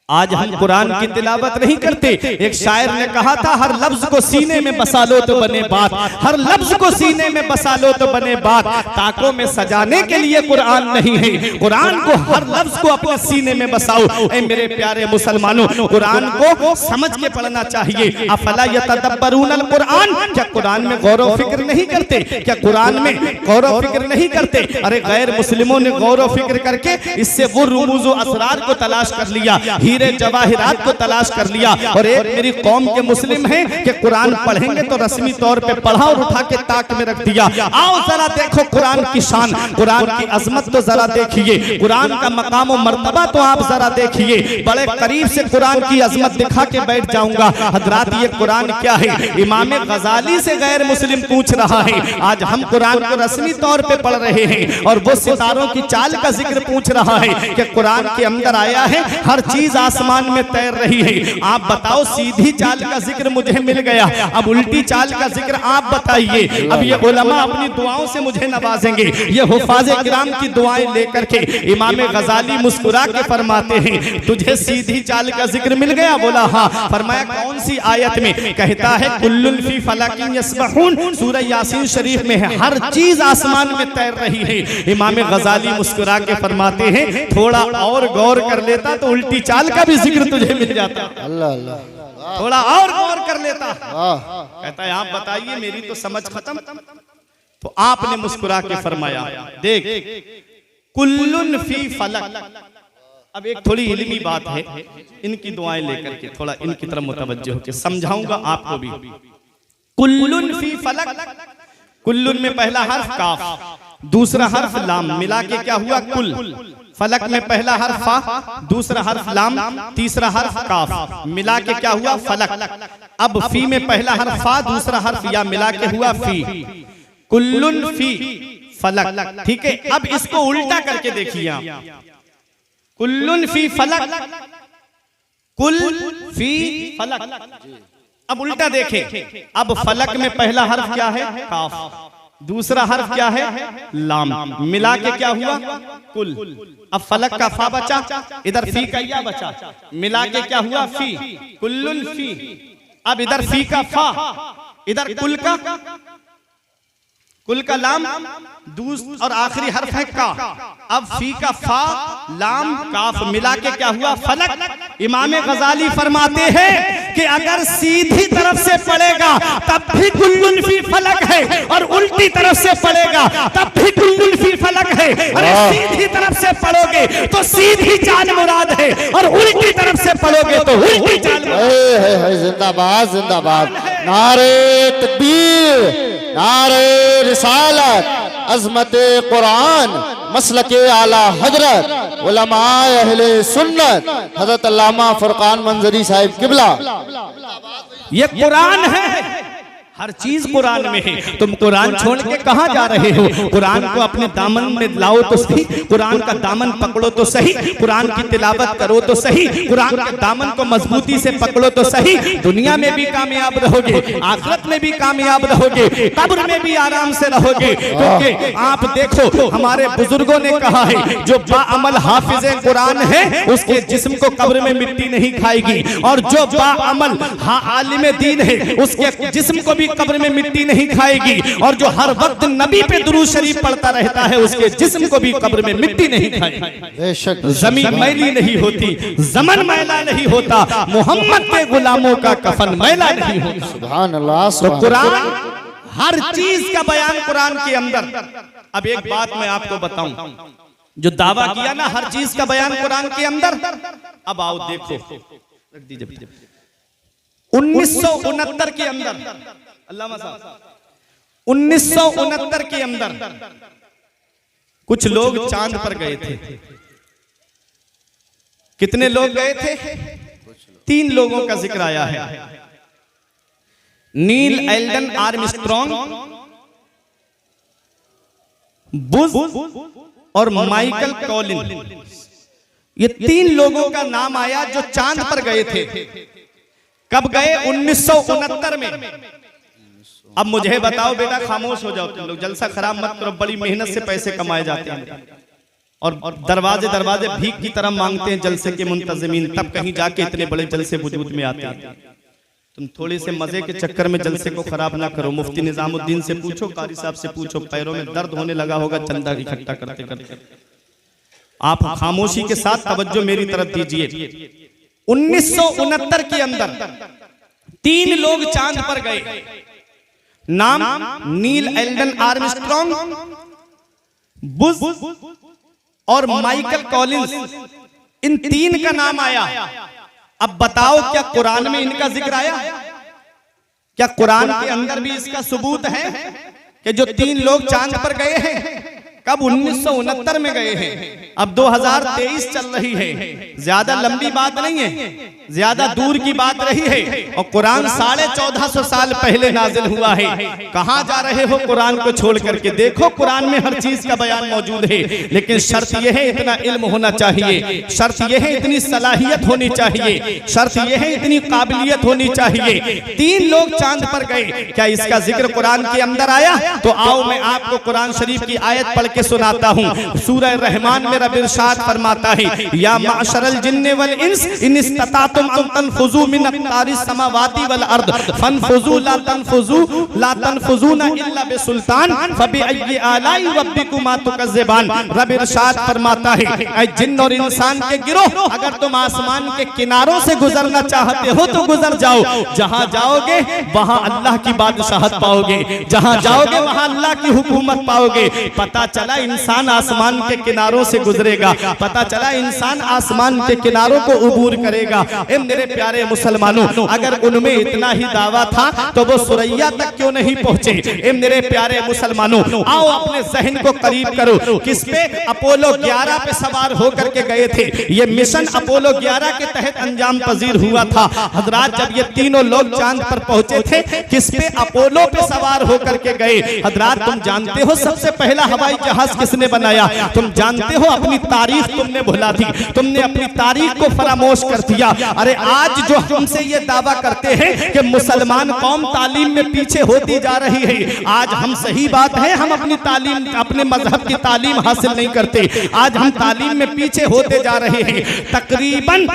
आज हम कुरान की तिलावत नहीं करते। एक शायर ने कहा था हर लफ्ज को सीने में बसा लो तो बने बात, हर लफ्ज को सीने में बसा लो तो बने बात। ताकों में सजाने के लिए कुरान नहीं है, कुरान को हर लफ्ज को अपने सीने में बसाओ। ऐ मेरे प्यारे मुसलमानों, कुरान को समझ के पढ़ना चाहिए। अफला यतदब्बरूनल कुरान, क्या कुरान में गौर व फिक्र नहीं करते? क्या कुरान में गौर व फिक्र नहीं करते? अरे गैर मुस्लिमों ने गौर व फिक्र करके इससे वो रुमूज़ व असरार को तलाश कर लिया। हीरे जवाहिरात को तलाश कर लिया और एक मेरी कौम के मुस्लिम हैं कि कुरान पढ़ेंगे तो रस्मी तौर पे पढ़ा और उठा के ताक में रख दिया। आओ जरा देखो कुरान की शान, कुरान की अजमत तो जरा देखिए, कुरान का मकाम और मर्तबा तो आप जरा देखिए। बड़े करीब से कुरान की अजमत दिखा के बैठ जाऊंगा। हजरात ये कुरान क्या है? इमाम गजाली से गैर मुस्लिम पूछ रहा है। आज हम कुरान को रस्मी तौर पे पढ़ रहे हैं और वो सितारों की चाल का जिक्र पूछ रहा है कि कुरान के अंदर आया है हर चीज आसमान में तैर रही है। आप बताओ, सीधी चाल का जिक्र मुझे मिल गया, अब उल्टी चाल का जिक्र आप बताइए। अब ये उलमा अपनी दुआओं से मुझे नवाजेंगे। ये हुफाज़े किराम की दुआएं लेकर के इमाम गजाली मुस्कुरा के फरमाते हैं तुझे सीधी चाल का जिक्र मिल गया? बोला हाँ। फरमाया कौन सी आयत में? कहता है कुल्लुन फी फलकिन यस्बहून, सूरह यासीन शरीफ में है, हर चीज आसमान में तैर रही है। इमाम गजाली मुस्कुरा के फरमाते हैं थोड़ा और गौर कर लेता तो उल्टी चाल का भी जिक्र तुझे मिल जाता।
अल्लाह अल्लाह,
थोड़ा और गौर कर लेता। कहता है आप बताइए, मेरी तो समझ खत्म। तो आपने मुस्कुरा के फरमाया देख कुल्लुन फी फलक। अब एक थोड़ी इल्मी बात है, इनकी दुआएं लेकर के थोड़ा इनकी तरफ मुतवज्जो होकर समझाऊंगा आपको भी। कुल्लुन फी फलक, कुल्लुन में पहला हर्फ काफ, दूसरा हर्फ लाम, मिला के क्या हुआ कुल। फलक में पहला हर्फ फा, दूसरा हर्फ लाम, तीसरा हर्फ काफ, मिला के क्या हुआ फलक। अब फी में पहला हर्फ फा, दूसरा हर्फ या, मिला के हुआ फी। कुल्लुन फी फलक, ठीक है। अब इसको उल्टा करके देखिए आप, कुल्लुन फी फलक, कुल फी फलक। अब उल्टा देखें, अब फलक में पहला हर्फ क्या है? काफ, दूसरा हर्फ क्या है? लाम, मिला के क्या हुआ? कुल। अब फलक का फा बचा, इधर फी का या बचा, मिला के क्या हुआ? फी। कुल्लुन फी। अब इधर फी का फा, इधर कुल का लाम, और आखिरी हर्फ है का। अब फी का फा, लाम, काफ, मिला के क्या हुआ? फलक। इमाम गजाली फरमाते हैं कि अगर सीधी तरफ से पढ़ेगा तब भी कुल्लुन फी फलक है, और उल्टी तरफ से पढ़ेगा तब भी कुल्लुन फी फलक है। अरे सीधी तरफ से पढ़ोगे तो सीधी चाल मुराद है, और उल्टी तरफ से पढ़ोगे तो उल्टी चाल।
जिंदाबाद जिंदाबाद, नारे तकबीर, नारे रिसालत, अज़मते कुरान, मसलके आला हजरत, उलमाए अहले सुन्नत, हजरत अल्लामा फुरकान मंजरी साहिब किबला।
ये कुरान है, हर चीज कुरान में है। तुम कुरान छोड़ के कहां जा रहे हो? कुरान को अपने दामन में लाओ तो सही, कुरान का दामन पकड़ो तो सही, कुरान की तिलावत करो तो सही, कुरान के दामन को मजबूती से पकड़ो तो सही। दुनिया में भी कामयाब रहोगे, आखिरत में भी कामयाब रहोगे, कब्र में भी आराम से रहोगे। क्योंकि आप देखो, हमारे बुजुर्गों ने कहा है जो बाअमल हाफिज़े कुरान है उसके जिस्म को कब्र में मिट्टी नहीं खाएगी, और जो बाअमल आलिम दीन है उसके जिस्म को भी कब्र में मिट्टी नहीं खाएगी, और जो हर वक्त नबी पे दुरूद शरीफ पढ़ता रहता है उसके जिस्म को भी कब्र में मिट्टी नहीं खाएगी। जमीन मैली नहीं होती, जमन मैला नहीं होता, मोहम्मद के गुलामों का कफन मैला नहीं होता।
सुभान अल्लाह।
तो कुरान हर चीज का बयान कुरान के अंदर। अब एक बात मैं आपको बताऊं, जो दावा किया ना हर चीज का बयान कुरान के अंदर, अब आओ देखो, 1969 के अंदर, अल्लामा साहब 1969 के अंदर कुछ लोग चांद पर गए थे। कितने लोग गए थे? 3 लोगों का जिक्र आया है, नील एल्डन आर्मस्ट्रॉन्ग, बुश और माइकल कॉलिन। ये 3 लोगों का नाम आया जो चांद पर गए थे। कब गए? 1969 में। अब मुझे बताओ बेटा, खामोश हो जाओ तुम लोग, जलसा खराब मत करो। बड़ी मेहनत से पैसे कमाए जाते हैं और दरवाजे दरवाजे भीख की तरह मांगते हैं जलसे के मुंतजिमीन, तब कहीं जाके इतने बड़े जलसे वजूद में आते हैं। तुम थोड़े से मजे के चक्कर में जलसे को खराब ना करो। मुफ्ती निजामुद्दीन से पूछो, कारी साहब से पूछो, पैरों में दर्द होने लगा होगा चंदा इकट्ठा करते करते। आप खामोशी के साथ तवज्जो मेरी तरफ दीजिए। 1969 के अंदर 3 लोग चांद पर गए। नाम नील एल्डन आर्मस्ट्रॉन्ग, बुश और माइकल कॉलिंस। इन तीन का नाम आया। अब बताओ क्या कुरान में इनका जिक्र आया? क्या कुरान के अंदर भी इसका सबूत है कि जो तीन लोग चांद पर गए हैं? कब? 1969 में गए हैं। अब 2023 चल रही है। ज्यादा लंबी बात नहीं है, ज्यादा दूर की बात रही है। और कुरान 1450 साल पहले नाजिल हुआ है। कहां जा रहे हो कुरान को छोड़ करके? देखो कुरान में हर चीज का बयान मौजूद है, लेकिन शर्त यह है इतना इल्म होना चाहिए, शर्त यह है इतनी सलाहियत होनी चाहिए, शर्त यह है इतनी काबिलियत होनी चाहिए। तीन लोग चांद पर गए, क्या इसका जिक्र कुरान के अंदर आया? तो आओ मैं आपको कुरान शरीफ की आयत पढ़ के सुनाता हूँ। सूरह रहमान में रब इरशाद फरमाता है, या माशरल जिन्ने वल इंस इन इस्ततातुम अन तनफुजू मिन अक़तारिस समावाति वल अर्द फनफुजू ला तनफुजूना इल्ला बिसुल्तान फबिअय्यि आलाई रब्बिकुमा तुकज़्ज़िबान। रब इरशाद फरमाता है, ऐ जिन्न और इंसान के गिरोह, अगर तुम आसमान के किनारों से गुजरना चाहते हो तो गुजर जाओ। जहां जाओगे वहां अल्लाह की बादशाहत पाओगे, जहां जाओगे वहां अल्लाह की हुकूमत पाओगे। पता चला इंसान आसमान के किनारों से गुजरेगा, पता चला इंसान आसमान के किनारों को उबूर करेगा। ए मेरे प्यारे मुसलमानों, अगर उनमें इतना ही दावा था तो वो सुरैया तक क्यों नहीं पहुंचे? ए मेरे प्यारे मुसलमानों, आओ अपने जहन को करीब करो। किस पे? अपोलो 11 पे सवार होकर के गए थे। ये मिशन अपोलो 11 के तहत अंजाम पजीर हुआ था। हजरात, जब ये तीनों लोग चांद पर पहुंचे थे, किस पे? अपोलो पे सवार होकर के गए। हजरात, तुम जानते हो सबसे पहला हवाई जहाज किसने बनाया? तुम जानते हो अपनी तारीख तुमने भुला दी, तुमने अपनी तारीख को फरामोश कर दिया। अरे आज जो हमसे ये दावा करते हैं कि मुसलमान कौम तालीम में पीछे होती जा रही है, आज हम, सही बात है, हम अपनी तालीम, अपने मजहब की तालीम हासिल नहीं करते। आज हम तालीम में पीछे होते जा रहे हैं। तकरीबन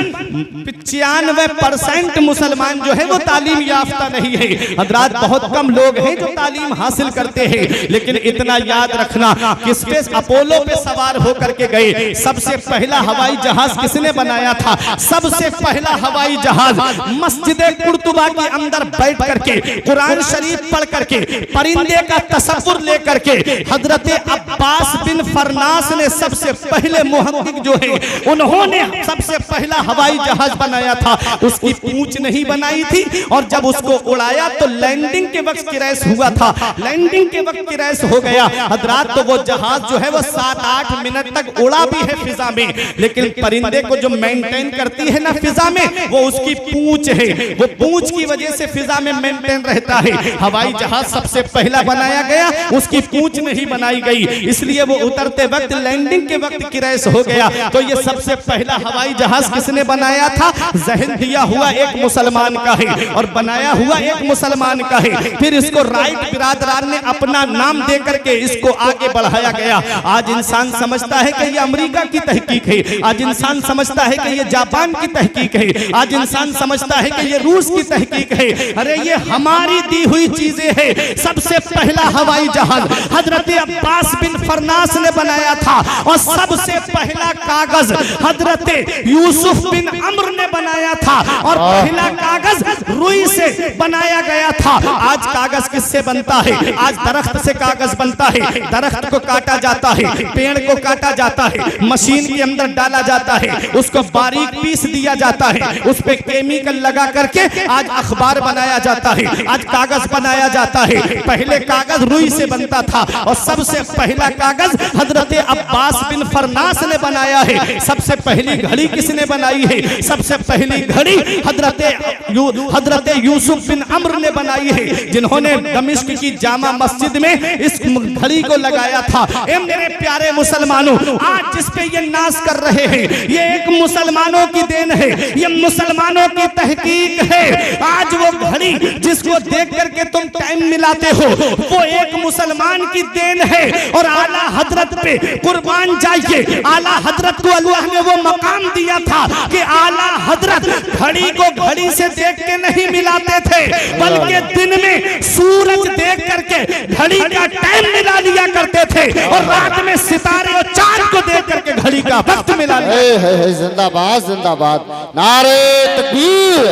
95% मुसलमान जो है वो तालीम याफ्ता नहीं है। हजरात, बहुत कम लोग हैं जो तालीम हासिल करते हैं। लेकिन इतना याद रखना, किस पे? अपोलो पे सवार होकर के गए। सबसे पहला हवाई जहाज किसने बनाया था? सबसे पहला हवाई जहाज मस्जिदे कुर्तुबा के अंदर बैठ करके कुरान शरीफ पढ़ करके परिंदे का तसव्वुर लेकर के हजरत अब्बास बिन फरनास ने सबसे पहले मुहक्किक जो है उन्होंने सबसे पहला हवाई जहाज बनाया था। उसकी पूंछ नहीं बनाई थी, और जब उसको उड़ाया तो लैंडिंग के वक्त क्रैश हुआ था। लैंडिंग के वक्त क्रैश हो गया। हजरात, तो वो जहाज जो है वो 7-8 मिनट तक उड़ा भी है फिजा में, लेकिन परिंदे को जो मेंटेन करती है ना फिजा में, वो उसकी पूंछ है। वो पूंछ की वजह से फिजा में मेंटेन रहता है। हवाई जहाज सबसे पहला बनाया गया, उसकी पूंछ नहीं बनाई गई, इसलिए वो उतरते वक्त, लैंडिंग के वक्त क्रैश हो गया। तो ये सबसे पहला हवाई जहाज किसने बनाया था? जहन दिया हुआ एक मुसलमान का है, और बनाया हुआ एक मुसलमान का है। फिर इसको राइट बिरादरान ने अपना नाम दे करके इसको आगे बढ़ाया गया। आज इंसान समझता है कि ये अमेरिका की तहकीक है, आज इंसान समझता है कि ये जापान की तहकीक है, आज इंसान समझता है कि ये रूस की तहकीक है। अरे ये हमारी दी हुई चीजें हैं। सबसे पहला हवाई जहाज हजरत अब्बास बिन फरनास ने बनाया था, और सबसे पहला कागज हजरत यूसुफ बिन अम्र ने बनाया था, और पहला कागज रुई से बनाया गया था। आज कागज किससे बनता है? आज दरख्त से कागज बनता है। दरख्त को काटा जाता है, पेड़ को काटा जाता है, मशीन के अंदर डाला जाता है, उसको बारीक पीस दिया जाता है, उस पे केमिकल लगा करके आज अखबार बनाया जाता है, आज कागज बनाया जाता है। पहले कागज रुई से बनता था, और सबसे पहला कागज हजरत अब्बास बिन फरनास ने बनाया है। सबसे पहली घड़ी किसने बनाई है? सबसे पहली घड़ी हजरत यूसुफ बिन अम्र ने बनाई है, जिन्होंने दमिश्क की जामा मस्जिद में इस घड़ी को लगाया था। ए मेरे प्यारे मुसलमानों, आज जिस पे ये नाज कर रहे हैं, ये एक मुसलमानों की देन है, ये मुसलमानों की तहकीक है। आज वो घड़ी जिसको देख करके तुम टाइम मिलाते हो, वो एक मुसलमान की देन है। और आला हजरत पे कुर्बान जाइए, आला हजरत को अल्लाह ने वो मकाम दिया था कि आला हजरत घड़ी को घड़ी से देख के नहीं मिलाते थे, बल्कि दिन में सूरज देख करके घड़ी का टाइम मिला लिया करते थे, और रात में सितारे और चांद को देख करके घड़ी का वक्त मिला लिया।
जिंदाबाद जिंदाबाद, नारे तकबीर,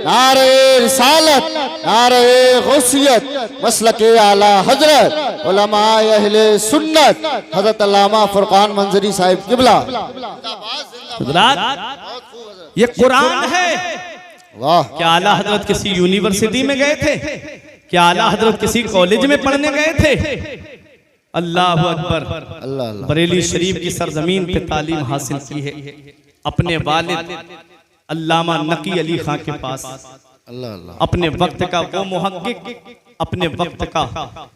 नारे रिसालत, नारे गौसियत, मसलके आला हजरत उलमाए अहले सुन्नत हजरत अल्लामा फुरकान मंजरी साहिब किबला।
ये कुरान है।
वाह,
क्या आला हजरत किसी यूनिवर्सिटी में गए थे? क्या आला हजरत किसी कॉलेज में पढ़ने गए थे? अल्लाह अकबर।
अल्लाह अल्लाह।
बरेली शरीफ की सरजमीन पे तालीम हासिल की है अपने वालिद अल्लामा नकी अली खां के पास।
अल्लाह अल्लाह।
अपने वक्त का वो मुहक्किक, अपने वक्त का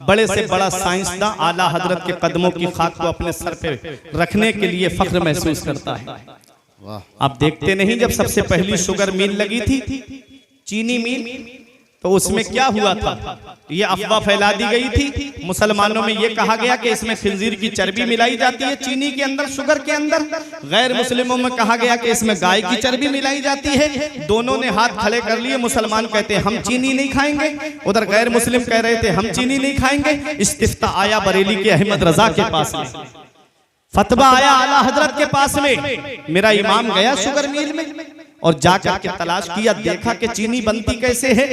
बड़े से बड़ा साइंसदान आला हजरत के कदमों की खाक को अपने सर पे रखने के लिए फख्र महसूस करता है।
वाह,
आप देखते नहीं, जब सबसे पहली शुगर मिल लगी थी, चीनी मिल, तो उसमें क्या हुआ था? ये अफवाह फैला दी गई थी मुसलमानों में, ये कहा गया कि इसमें खिंजीर की चर्बी मिलाई जाती है चीनी के अंदर, शुगर के अंदर। गैर मुस्लिमों में कहा गया कि इसमें गाय की चर्बी मिलाई जाती है। दोनों ने हाथ खड़े कर लिए। मुसलमान कहते हैं हम चीनी नहीं खाएंगे, उधर गैर मुस्लिम कह रहे थे हम चीनी नहीं खाएंगे। इस्तिफ्ता आया बरेली के अहमद रजा के पास में, फतवा आया आला हजरत के पास में। मेरा इमाम गया शुगर मिल में और जाकर के तलाश किया, देखा कि चीनी बनती कैसे है।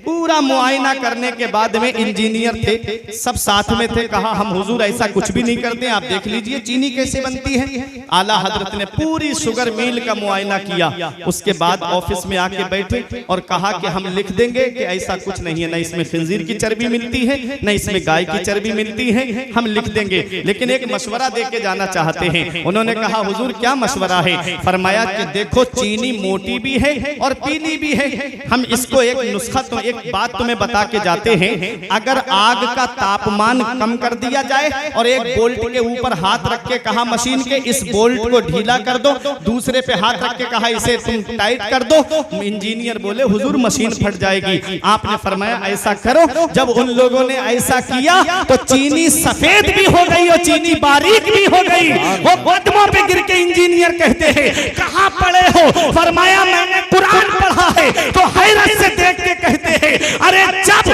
पूरा मुआयना करने के बाद में इंजीनियर थे, सब साथ में थे, कहा हम हुजूर ऐसा कुछ भी नहीं करते, आप देख लीजिए चीनी कैसे बनती है। आला हजरत ने पूरी शुगर मिल का मुआयना किया। उसके बाद ऑफिस में आके बैठे और कहा कि हम लिख देंगे कि ऐसा कुछ नहीं है, न इसमें खिंजीर की चर्बी मिलती है, न इसमें गाय की चर्बी मिलती है, हम लिख देंगे, लेकिन एक मशवरा दे के जाना चाहते हैं। उन्होंने कहा हुजूर क्या मशवरा है? फरमाया कि देखो चीनी मोटी भी है और पीली भी है, हम इसको एक नुस्खा, तो एक बात तुम्हें बता के जाते हैं, अगर आग का तापमान कम कर दिया जाए और एक बोल्ट के ऊपर हाथ रख के कहा मशीन के इस बोल्ट को ढीला कर दो, दूसरे पे हाथ रख के कहा इसे तुम टाइट कर दो, इंजीनियर बोले हुजूर मशीन फट जाएगी। आपने फरमाया ऐसा करो। जब उन लोगों ने ऐसा किया तो चीनी सफेद भी हो गई और चीनी बारीक भी हो गई। वो कदमों पे गिर के इंजीनियर कहते हैं कहां पड़े हो? फरमाया मैंने कुरान पढ़ा है। तो हैरत से देख के कहते हैं अरे जब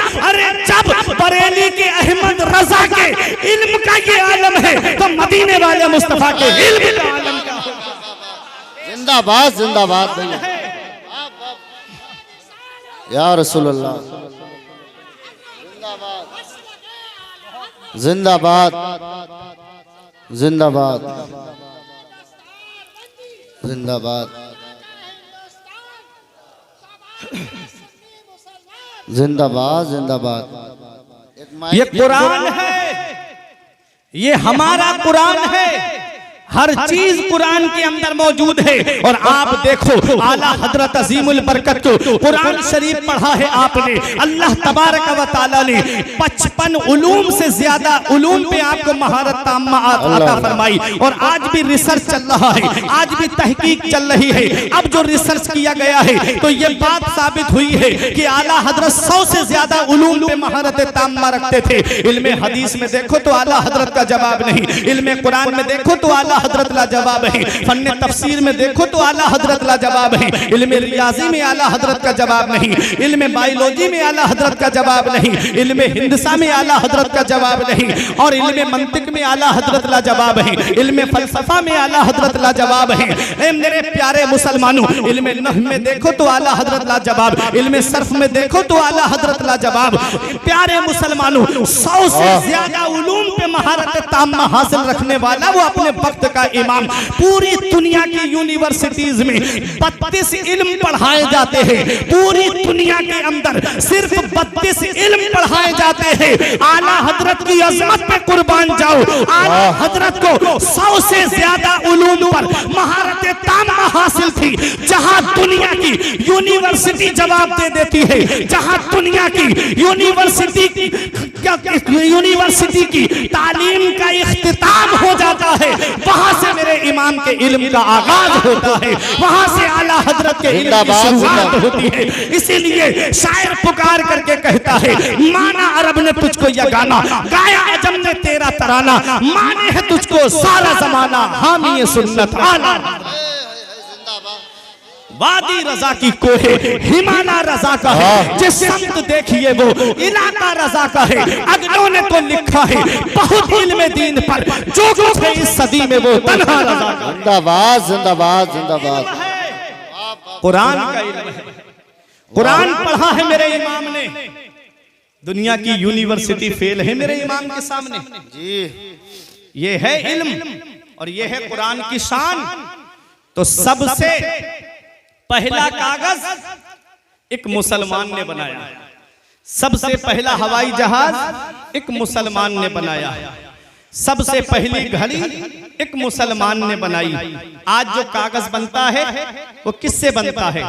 बरेली के अहमद रजा के इल्म का ये आलम है तो मदीने वाले मुस्तफा के इल्म का आलम क्या होगा?
जिंदाबाद जिंदाबाद भैया, या रसूलुल्लाह, जिंदाबाद जिंदाबाद जिंदाबाद जिंदाबाद जिंदाबाद।
ये कुरान है, ये हमारा कुरान है, हर चीज कुरान के अंदर मौजूद है। और आप देखो आला हजरत अजीमुल बरकत को कुरान शरीफ पढ़ा है आपने, अल्लाह तबारक व तआला ने 55 उलूम से ज्यादा उलूम पे आपको महारत ताम्मा अता फरमाई। और आज भी रिसर्च चल रहा है, आज भी तहकीक चल रही है। अब जो रिसर्च किया गया है तो ये बात साबित हुई है कि आला हजरत 100 से ज्यादा उलूम पे महारत ताम्मा रखते थे। इल्मे हदीस में देखो तो आला हजरत का जवाब नहीं, इल्मे कुरान में देखो तो आला हजरत ला जवाब है, फन्ने तफसीर में देखो तो आला हजरत ला जवाब है, इल्मे रियाजी में आला हजरत का जवाब नहीं, इल्मे बायोलॉजी में आला हजरत का जवाब नहीं, इल्मे हिंदसा में आला हजरत का जवाब नहीं, और इल्मे मंतिक में आला हजरत ला जवाब है, इल्मे फलसफा में आला हजरत ला जवाब है। ए मेरे प्यारे मुसलमानों, इल्मे नहव में देखो तो आला हजरत ला जवाब, इल्मे सर्फ में देखो तो आला हजरत ला जवाब। प्यारे मुसलमानों, 100 से ज्यादा उलूम पे महारत ताम्मा हासिल रखने वाला वो अपने वक्त का इमाम। पूरी दुनिया की यूनिवर्सिटीज में 32 इल्म पढ़ाए जाते हैं, पूरी दुनिया के अंदर सिर्फ 32 इल्म पढ़ाए जाते हैं। आला हजरत की अजमत पे कुर्बान जाओ, आला हजरत को 100 से ज्यादा उलूम पर महारत ताम्मा हासिल थी। जहां दुनिया की यूनिवर्सिटी जवाब दे देती है, जहां दुनिया की यूनिवर्सिटी की तालीम का इख्तिताम हो जाता है, वहां से मेरे इमाम के इल्म का आगाज होता है, वहां से आला हजरत के इल्म की शुरुआत होती है। इसीलिए शायर पुकार करके कहता है माना अरब ने तुझको यह गाना, गाया अजम ने तेरा तराना, माने है तुझको सारा जमाना, हामी सुन्नत आला। वादी रजा की कोहे हिमाला रजा का है, जिस संत देखिए वो इलाका रजा का है। अगलों ने तो लिखा है बहुत इल्म दीन पर, जो कुछ है इस सदी में वो तन्हा रजा का।
जिंदाबाद जिंदाबाद जिंदाबाद।
कुरान का इल्म है, कुरान पढ़ा है मेरे इमाम ने, दुनिया की यूनिवर्सिटी फेल है मेरे इमाम के सामने जी। ये है इल्म और ये है कुरान की शान। तो सबसे पहला कागज एक मुसलमान ने बनाया, सबसे पहला हवाई जहाज एक मुसलमान ने बनाया, सबसे पहली घड़ी एक मुसलमान ने बनाई। आज जो कागज बनता है वो किससे बनता है?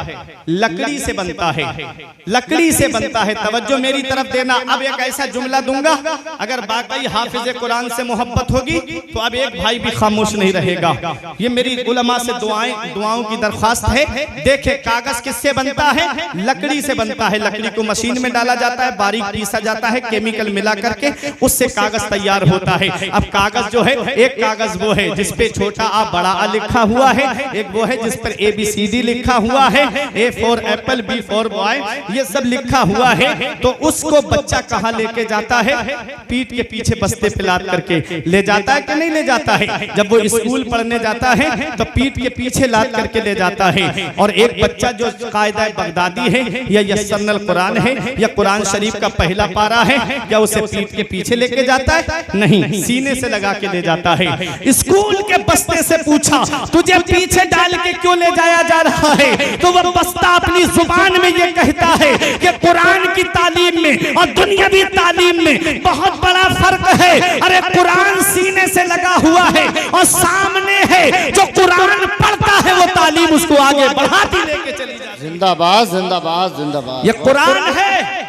लकड़ी से बनता है, लकड़ी से बनता है। तवज्जो मेरी तरफ देना। अब एक ऐसा जुमला दूंगा, अगर वाकई हाफिज कुरान से मोहब्बत होगी तो अब एक भाई भी खामोश नहीं रहेगा। ये मेरी उलमा से दुआओं की दरख्वास्त है। देखे कागज किससे बनता है? लकड़ी से बनता है। लकड़ी को मशीन में डाला जाता है, बारीक पीसा जाता है, केमिकल मिला करके उससे कागज तैयार होता है। अब कागज जो है, एक कागज वो है जिसपे छोटा आ बड़ा आ लिखा हुआ है, एक वो है जिस पर ABCD लिखा हुआ है, A for Apple, B for boy, ये सब लिखा हुआ है। तो उसको बच्चा कहाँ लेके जाता है? पीठ के पीछे बस्ते पे लाद करके ले जाता है कि नहीं ले जाता है? जब वो स्कूल पढ़ने जाता है तो पीठ के पीछे लाद करके ले जाता है। और एक बच्चा जो कायदा बगदादी है या यस्सरनल कुरान है या कुरान शरीफ का पहला पारा है, क्या उसे पीठ के पीछे लेके जाता है? नहीं, सीने से लगा के ले जाता है। स्कूल के बस्ते से पूछा तुझे पीछे डाल के क्यों ले जाया जा रहा है? तो वह बस्ता अपनी जुबान में ये कहता है कि कुरान की तालीम में और दुनियावी तालीम में बहुत बड़ा फर्क है। अरे कुरान सीने से लगा हुआ है और सामने है जो कुरान पढ़ता है वो तालीम उसको आगे बढ़ाती लेके चली जाती है।
जिंदाबाद जिंदाबाद जिंदाबाद।
ये कुरान है।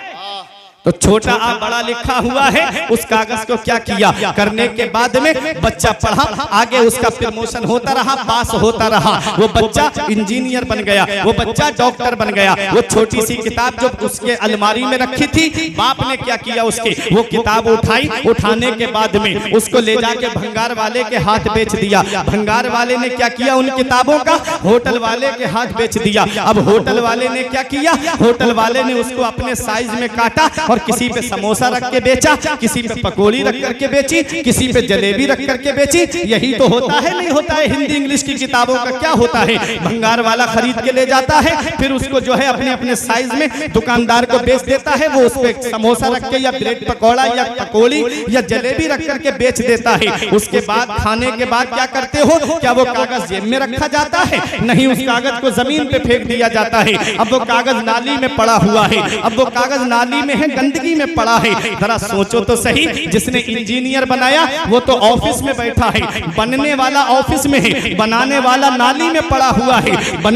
तो छोटा आ बड़ा लिखा हुआ है। उस कागज को क्या किया? करने के बाद में बच्चा पढ़ा, आगे उसका प्रमोशन होता रहा, पास होता रहा। वो बच्चा इंजीनियर बन गया, वो बच्चा डॉक्टर बन गया। वो छोटी सी किताब जो उसके अलमारी में रखी थी, बाप ने क्या किया उसके? वो किताब उठाई, उठाने के बाद में उसको ले जाके भंगार वाले के हाथ बेच दिया। भंगार वाले ने क्या किया? उन किताबों का होटल वाले के हाथ बेच दिया। अब होटल वाले ने क्या किया? होटल वाले ने उसको अपने साइज में काटा और किसी पे समोसा रख के बेचा, किसी पे पकोड़ी रख करके बेची, किसी पे जलेबी रख करके बेची। यही तो होता है, नहीं होता है? हिंदी इंग्लिश की किताबों का क्या होता है? भंगार वाला खरीद के ले जाता है, फिर उसको जो है अपने अपने साइज में दुकानदार को बेच देता है। वो उस पे समोसा रख के या ब्रेड पकौड़ा या पकोड़ी या जलेबी रख करके बेच देता है। उसके बाद खाने के बाद क्या करते हो? क्या वो कागज जेब में रखा जाता है? नहीं, उस कागज को जमीन पे फेंक दिया जाता है। अब वो कागज नाली में पड़ा हुआ है। अब वो कागज नाली में है, गंदगी में पड़ा है। जरा सोचो तो सही, जिसने इंजीनियर बनाया वो तो ऑफिस में बैठा है, बनने वाला ऑफिस में है, बनाने वाला नाली में पड़ा हुआ है।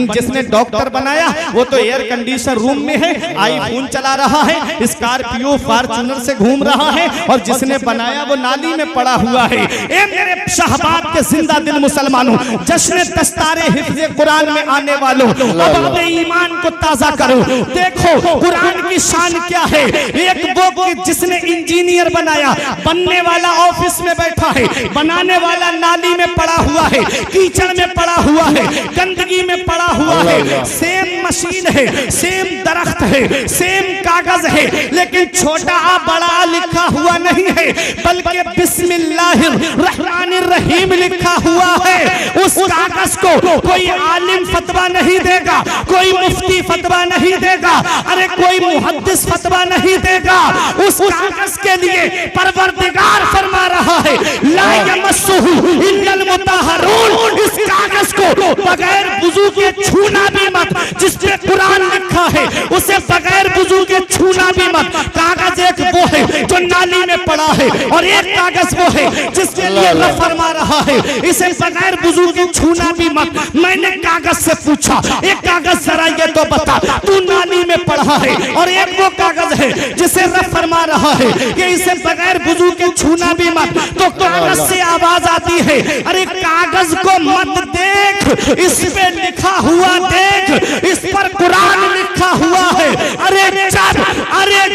जिसने डॉक्टर बनाया वो तो एयर कंडीशनर रूम में है, आईफोन चला रहा है, स्कॉर्पियो फॉर्च्यूनर से घूम रहा है, और जिसने बनाया वो नाली में पड़ा हुआ है। ए मेरे शहबाब के जिंदा दिल मुसलमानों, जश्न दस्तारे हिफ्ज़ कुरान में आने वालों, अब अपने ईमान को ताजा करो। देखो कुरान की शान क्या है। एक वो जिसने इंजीनियर बनाया, बनने वाला ऑफिस में बैठा है, बनाने वाला नाली में पड़ा हुआ है, कीचड़ में पड़ा हुआ है, गंदगी में पड़ा हुआ है। सेम मशीन है, सेम दरख्त है, सेम कागज है, लेकिन छोटा आ बड़ा लिखा हुआ नहीं है, बल्कि बिस्मिल्लाहिर्रहमानिर्रहीम लिखा हुआ है। उस कागज को कोई आलिम फतवा नहीं देगा, कोई मुफ्ती फतवा नहीं देगा, अरे कोई मुहद्दिस फतवा नहीं देगा। उस कागज के लिए परवरदिगार फरमा रहा है, ला यमस्सुहु इल्लल मुतहहरून। इस कागज को बगैर वुजू के छूना भी मत। जिस पे कुरान लिखा है उसे बगैर वुजू के छूना भी मत। कागज एक वो है जो नाली में पड़ा है, और एक कागज वो है जिसके लिए रब फरमा रहा है, इसे बगैर वुजू के छूना भी मत। मैंने कागज से पूछा, एक कागज जरा ये तो बता, तू नाली में पढ़ा है, और एक वो कागज है जिसे रब फरमा रहा है कि इसे बगैर वुजू के छूना भी मत। तो कागज से आवाज आती है, अरे कागज को मत देख, इस पे लिखा हुआ देख, इस पर कुरान लिखा हुआ है। अरे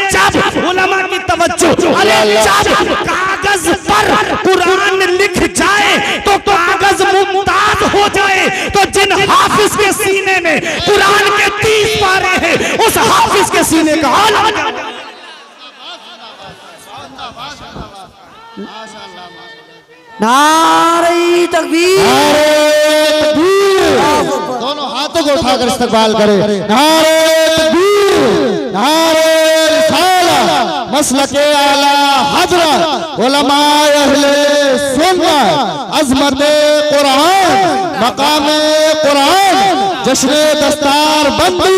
जब उलमा की तवज्जो, अरे जब कागज पर कुरान लिख जाए तो कागज मुमताज हो जाए। तो जिन हाफिज के सीने में कुरान के 30 पारे हैं, उस हाफिज के सीने का हाल आ जाए।
नारे तकबीर,
दोनों हाथों को उठाकर इस्तकबाल करें। नारे तकबीर, नारे रिसालत मसलके आला हजरत उलमाए अहले सुन्नत अज़मत कुरान मकामे कुरान जश्न दस्तार बंदी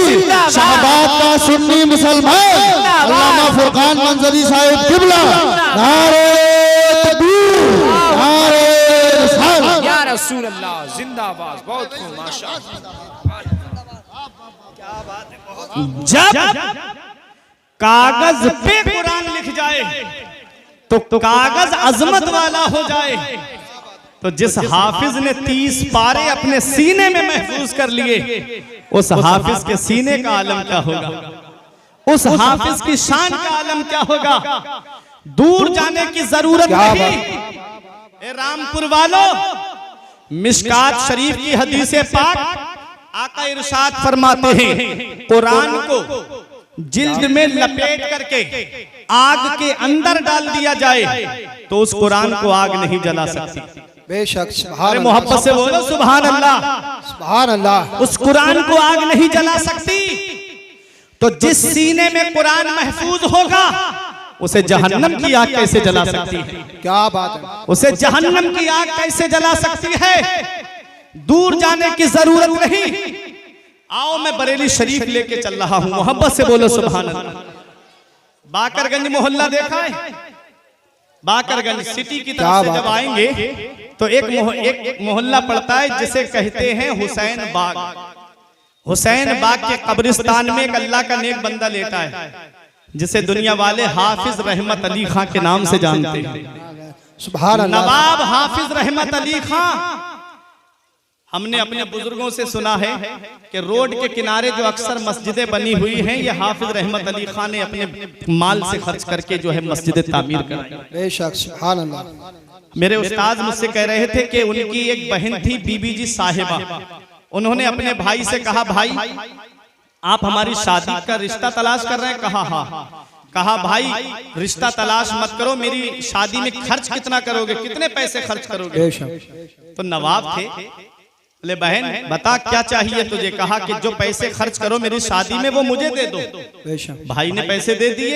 शहबाद का सुन्नी मुसलमान अल्लामा फुरकान मंजरी साहिब किबला नारे तकबीर नारे रिसालत
या रसूल अल्लाह जिंदाबाद। बहुत खूब माशाअल्लाह।
जब कागज पे कुरान लिख जाए तो कागज अजमत वाला हो जाए, तो जिस हाफिज ने 30 पारे अपने सीने में महफूज कर लिए, उस हाफिज के सीने का आलम क्या होगा, उस हाफिज की शान का आलम क्या होगा। दूर जाने की जरूरत नहीं। ए रामपुर वालों, मिशकात शरीफ की हदीसे पाक आका इरशाद फरमाते हैं, कुरान को जिल्द में लपेट करके आग के अंदर डाल दिया जाए तो उस कुरान को आग नहीं जला सकती।
बेशक
अरे मोहब्बत से बोलो सुभान अल्लाह,
सुभान अल्लाह।
उस कुरान को आग नहीं जला सकती। तो जिस सीने में कुरान महफूज होगा उसे जहन्नम की आग कैसे जला सकती है?
क्या बात है।
उसे जहन्नम की आग कैसे जला सकती है? दूर जाने की जरूरत नहीं। आओ मैं बरेली शरीफ लेके चल रहा हूं, मोहब्बत से बोलो सुभान अल्लाह। बाकरगंज मोहल्ला देखा है? बाकरगंज सिटी की तरफ से जब आएंगे तो एक मोहल्ला पड़ता है जिसे कहते हैं हुसैन बाग। हुसैन बाग के कब्रिस्तान में एक अल्लाह का नेक बंदा लेटा है जिसे दुनिया वाले हाफिज रहमत अली खां के नाम से जानते हैं।
सुभान अल्लाह।
नवाब हाफिज रहमत अली खां। हमने अपने बुजुर्गों से सुना है कि रोड के किनारे जो अक्सर मस्जिदें बनी हुई हैं, ये हाफिज रहमत अली खां ने अपने माल से खर्च करके जो है मस्जिदें तामीर कराई।
बेशक सुभान अल्लाह।
मेरे उस्ताद मुझसे कह रहे थे कि उनकी एक बहन थी बीबी जी साहिबा। उन्होंने अपने भाई से कहा, भाई आप हमारी शादी का रिश्ता तलाश कर रहे हैं? कहा हाँ। कहा भाई रिश्ता तलाश मत करो, मेरी शादी में खर्च कितना करोगे, कितने पैसे खर्च करोगे? तो नवाब थे, बोले बहन बता क्या चाहिए तुझे? कहा कि जो पैसे खर्च करो मेरी शादी में वो मुझे दे दो। भाई ने पैसे दे दिए।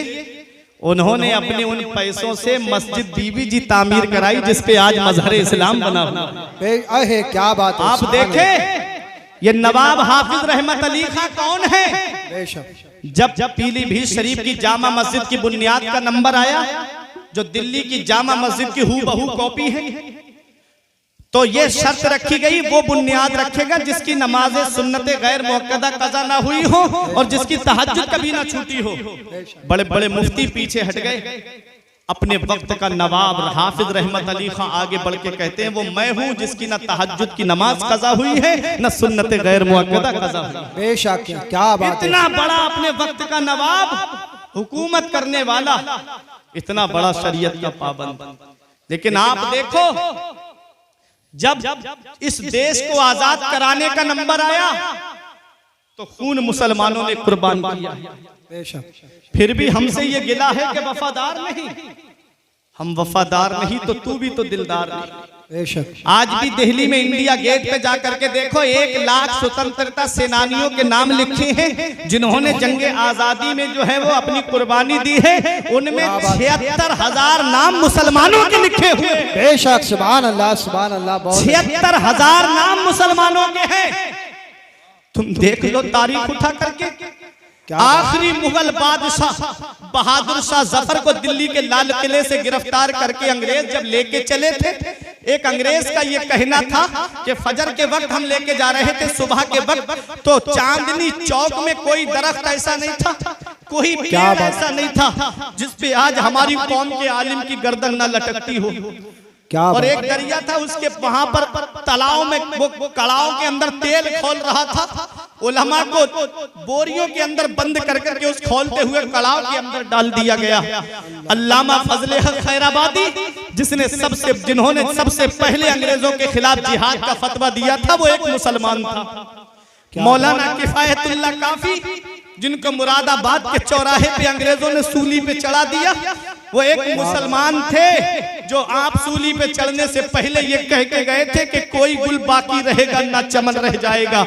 उन्होंने अपने उन पैसों से मस्जिद बीबी जी तामीर कराई जिसपे आज मजहर इस्लाम बना हुआ।
क्या बात है।
आप देखें ये नवाब हाफिज रहमत अली खां कौन है? जब पीलीभीत शरीफ की जामा मस्जिद की बुनियाद का नंबर आया, जो दिल्ली की जामा मस्जिद की हूबहू कॉपी है, तो ये शर्त रखी गई वो बुनियाद रखेगा जिसकी नमाज़े सुन्नते गैर मुअक्कदा कज़ा ना हुई हो और जिसकी तहज्जुद कभी ना छूटी हो। बड़े बड़े मुफ्ती पीछे हट गए। अपने वक्त का नवाब हाफिज रहमत अली खां आगे बढ़ के कहते हैं, वो मैं हूं जिसकी ना तहज्जुद की नमाज कज़ा हुई है ना सुन्नते गैर मुअक्कदा कज़ा हुई।
बेशक क्या बात है।
इतना बड़ा अपने वक्त का नवाब, हुकूमत करने वाला, इतना बड़ा शरीयत का पाबंद। लेकिन आप देखो जब इस देश को आजाद कराने का नंबर आया तो खून मुसलमानों ने कुर्बान किया। फिर भी हमसे ये गिला है कि वफादार नहीं। हम वफादार नहीं तो तू भी तो दिलदार नहीं। आज भी दिल्ली में इंडिया गेट पे जाकर के देखो, 1 लाख स्वतंत्रता सेनानियों के नाम लिखे हैं जिन्होंने जंगे आजादी में जो है वो अपनी कुर्बानी दी है। उनमें 76,000 नाम मुसलमानों के लिखे हुए।
बेशक सुभान अल्लाह, सुभान अल्लाह।
76,000 नाम मुसलमानों के हैं। तुम देख लो तारीख उठा करके। आखिरी मुगल बादशाह बहादुर शाह जफर को दिल्ली के लाल किले से गिरफ्तार करके अंग्रेज जब लेके चले थे, एक अंग्रेज का ये कहना था कि फजर के वक्त हम लेके जा रहे थे, सुबह के वक्त तो चांदनी चौक में कोई दरख्त ऐसा नहीं था, कोई पेड़ ऐसा नहीं था जिसपे आज हमारी कौम के आलिम की गर्दन न लटकती हो। और एक दरिया था, उसके वहां पर तालाब में वो कड़ाओं के अंदर तेल खोल रहा था। उलमा को बोरियों के अंदर बंद कर करके उस खोलते हुए कड़ाव के अंदर डाल दिया गया। अल्लामा फजले हक खैराबादी जिन्होंने सबसे पहले अंग्रेजों के खिलाफ जिहाद का फतवा दिया था, वो एक मुसलमान था। मौलाना किफायतुल्लाह काफी, जिनको मुरादाबाद के चौराहे पे अंग्रेजों ने सूली पे चढ़ा दिया, वो एक मुसलमान थे जो आप सूली पे चढ़ने से पहले ये कह के गए थे कि कोई गुल बाकी रहेगा ना चमन रह जाएगा,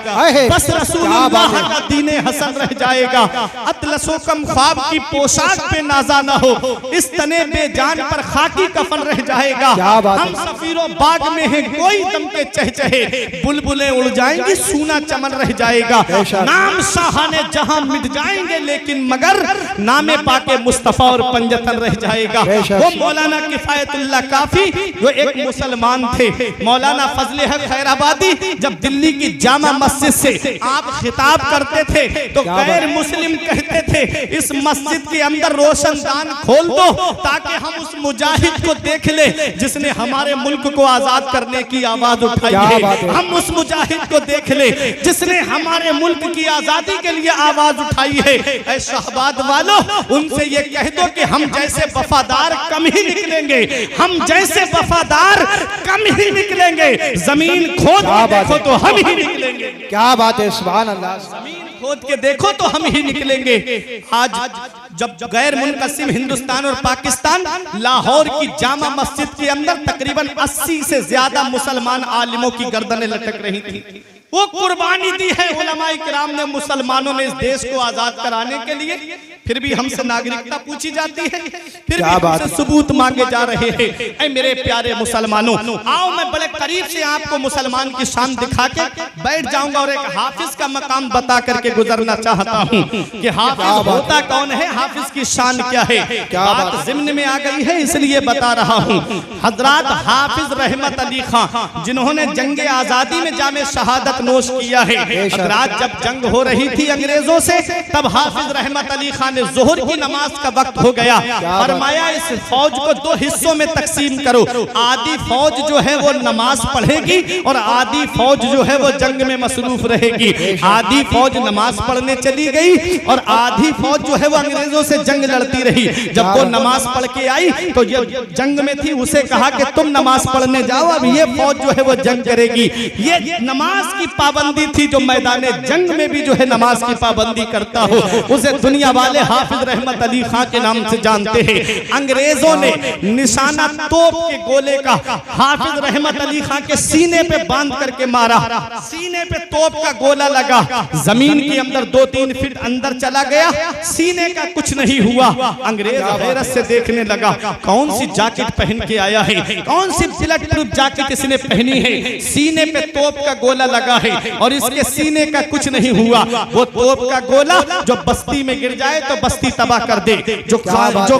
बस रसूलुल्लाह का दीने हसन रह जाएगा। अतलसो कम ख्वाब की पोशाक पे नाजा ना हो, इस तने बेजान पर खाकी कफन रह जाएगा। हम सफीरों बाग में हैं कोई दम के चहचहे, बुलबुलें उड़ जाएंगी सूना चमन रह जाएगा। नाम शाहाने जहां मिट जाएंगे लेकिन मगर नामे पाके मुस्तफा और पंजतन रह जाएगा। वो मौलाना किफायतुल्लाह काफी जो एक मुसलमान थे, मौलाना फजले हक खैराबादी, जब दिल्ली की जामा मस्जिद से आप खिताब करते थे तो गैर मुस्लिम कहते थे इस मस्जिद के अंदर रोशनदान खोल दो ताकि हम उस मुजाहिद को देख ले जिसने हमारे मुल्क को आजाद करने की आवाज उठाई है। हम उस मुजाहिद को देख ले जिसने हमारे मुल्क की आजादी के लिए आवाज उठाई है। ऐ शाहबाद वालों, उनसे ये कह दो कि हम जैसे वफादार कम ही निकलेंगे, हम जैसे वफादार कम ही निकलेंगे। जमीन खोद के देखो तो हम ही निकलेंगे।
क्या बात है, सुभान अल्लाह।
जमीन खोद के देखो तो हम ही निकलेंगे। आज जब गैर मुनक़सिम हिंदुस्तान और पाकिस्तान, लाहौर की जामा मस्जिद के अंदर तकरीबन 80 से ज्यादा मुसलमान आलिमों की गर्दनें लटक रही थी। वो कुर्बानी दी है उलमाए किराम ने, मुसलमानों ने इस देश को आजाद कराने के लिए। फिर भी हमसे नागरिकता पूछी जाती है, फिर भी हमसे सबूत मांगे जा रहे हैं। ऐ मेरे प्यारे मुसलमानों, आओ मैं बड़े करीब से आपको मुसलमान की शान दिखा के बैठ जाऊंगा और एक हाफिज का मकाम बता करके गुजरना चाहता हूँ कि हाफिज होता कौन है, हाफिज की शान क्या है। बात ज़िम्न में आ गई है इसलिए बता रहा हूँ। हजरात हाफिज रहमत अली खां जिन्होंने जंगे आजादी में जामे शहादत नोश किया है, हजरात जब जंग हो रही थी अंग्रेजों से तब हाफिज रहमत अली खान ने जोहर की नमाज का वक्त हो गया, फरमाया इस फौज को 2 हिस्सों में तकसीम करो। आधी फौज जो है वो नमाज पढ़ेगी और आधी फौज जो है वो जंग में मसरूफ रहेगी। आधी फौज नमाज पढ़ने चली गई और आधी फौज जो है वो अंग्रेजों से जंग लड़ती रही। जब वो नमाज पढ़ के आई तो ये जंग में थी, उसे कहा कि तुम नमाज पढ़ने जाओ, अब ये फौज जो है वो जंग करेगी। ये नमाज की पाबंदी थी, जो मैदान जंग में भी जो है नमाज की पाबंदी करता हो उसे दुनिया वाले हाफिज रहमत अली खां के नाम से जानते हैं। अंग्रेजों ने निशाना तोप के गोले का हाफिज रहमत अली खां के सीने पे बांध करके मारा। सीने पे तोप का गोला लगा, जमीन के अंदर 2-3 फीट अंदर चला गया, सीने का कुछ नहीं हुआ। अंग्रेज हैरत से देखने लगा, कौन सी जैकेट पहन के आया है, कौन सी बुलेट प्रूफ जैकेट इसने पहनी है, सीने पे तोप का गोला लगा है और इसके सीने का कुछ नहीं हुआ। वो तोप का गोला जो बस्ती में गिर जाए तो बस्ती तबाह कर दे, जो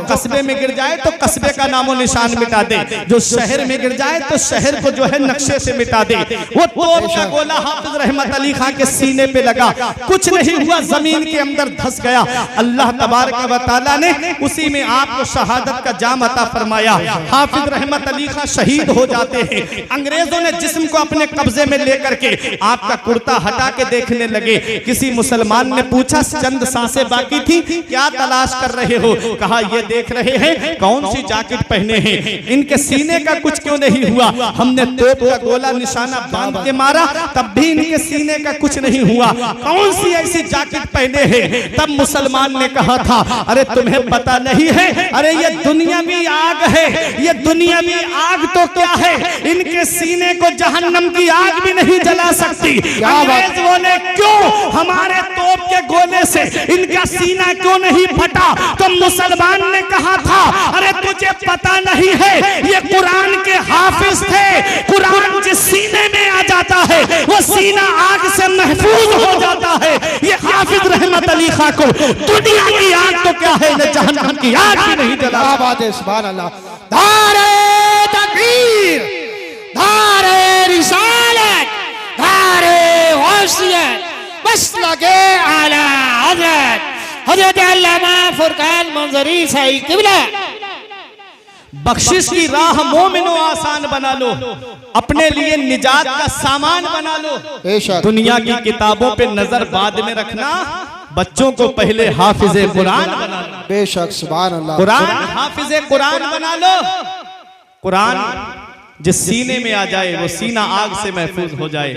कस्बे में गिर जाए तो कस्बे का नामो निशान मिटा दे, जो शहर में गिर जाए तो शहर को जो है नक्शे से मिटा दे। वो तोप का गोला हाफिज रहमत अली खां के सीने पे लगा, कुछ नहीं हुआ, जमीन के अंदर धंस गया। अल्लाह तबारक व तआला ने उसी में आपको शहादत का जाम अता फरमाया। हाफिज रहमत अली खां शहीद हो जाते हैं। अंग्रेजों ने जिस्म को अपने कब्जे में लेकर के आपका कुर्ता हटा के देखने लगे। किसी मुसलमान ने पूछा, चंद सांसें बाकी थी, क्या तलाश कर रहे हो? कहा ये देख रहे हैं कौन सी जैकेट पहने हैं, इनके सीने का कुछ क्यों नहीं हुआ। हमने तोप का गोला निशाना बांध के मारा तब भी इनके सीने का कुछ नहीं हुआ, कौन सी ऐसी जैकेट पहने हैं? तब मुसलमान ने कहा था, अरे तुम्हें पता नहीं है, अरे ये दुनियावी आग है, ये दुनियावी आग तो क्या है, इनके सीने को जहन्नम की आग भी नहीं जला सकती। अंग्रेज बोले क्यों, हमारे तोप के गोले से इनका सीना क्यों नहीं फटा? तो मुसलमान ने कहा था, अरे तुझे पता नहीं है, ये कुरान के हाफिज थे, कुरान जिस सीने में आ जाता है वो सीना आग से महफूज हो जाता है। ये हाफिज रहमत अली खां को दुनिया की आग तो क्या है, न जहन्नम की आग भी नहीं जला।
बात है, सुभान अल्लाह। धारे तकबीर, धारे रिसालत, धारे गौसियत, बस लगे आला हजरत हजरत अल्लामा फुरकान मंजरी साहिब किबला।
बख्शिश की राह मोमिनो आसान बना लो, अपने लिए निजात का सामान बना लो। दुनिया की किताबों पे नजर बाद में रखना, बच्चों को पहले हाफिजे कुरान बना लो।
बेशक, सुभान अल्लाह।
कुरान हाफिजे कुरान बना लो। कुरान जिस सीने में आ जाए वो सीना आग से महफूज हो जाए।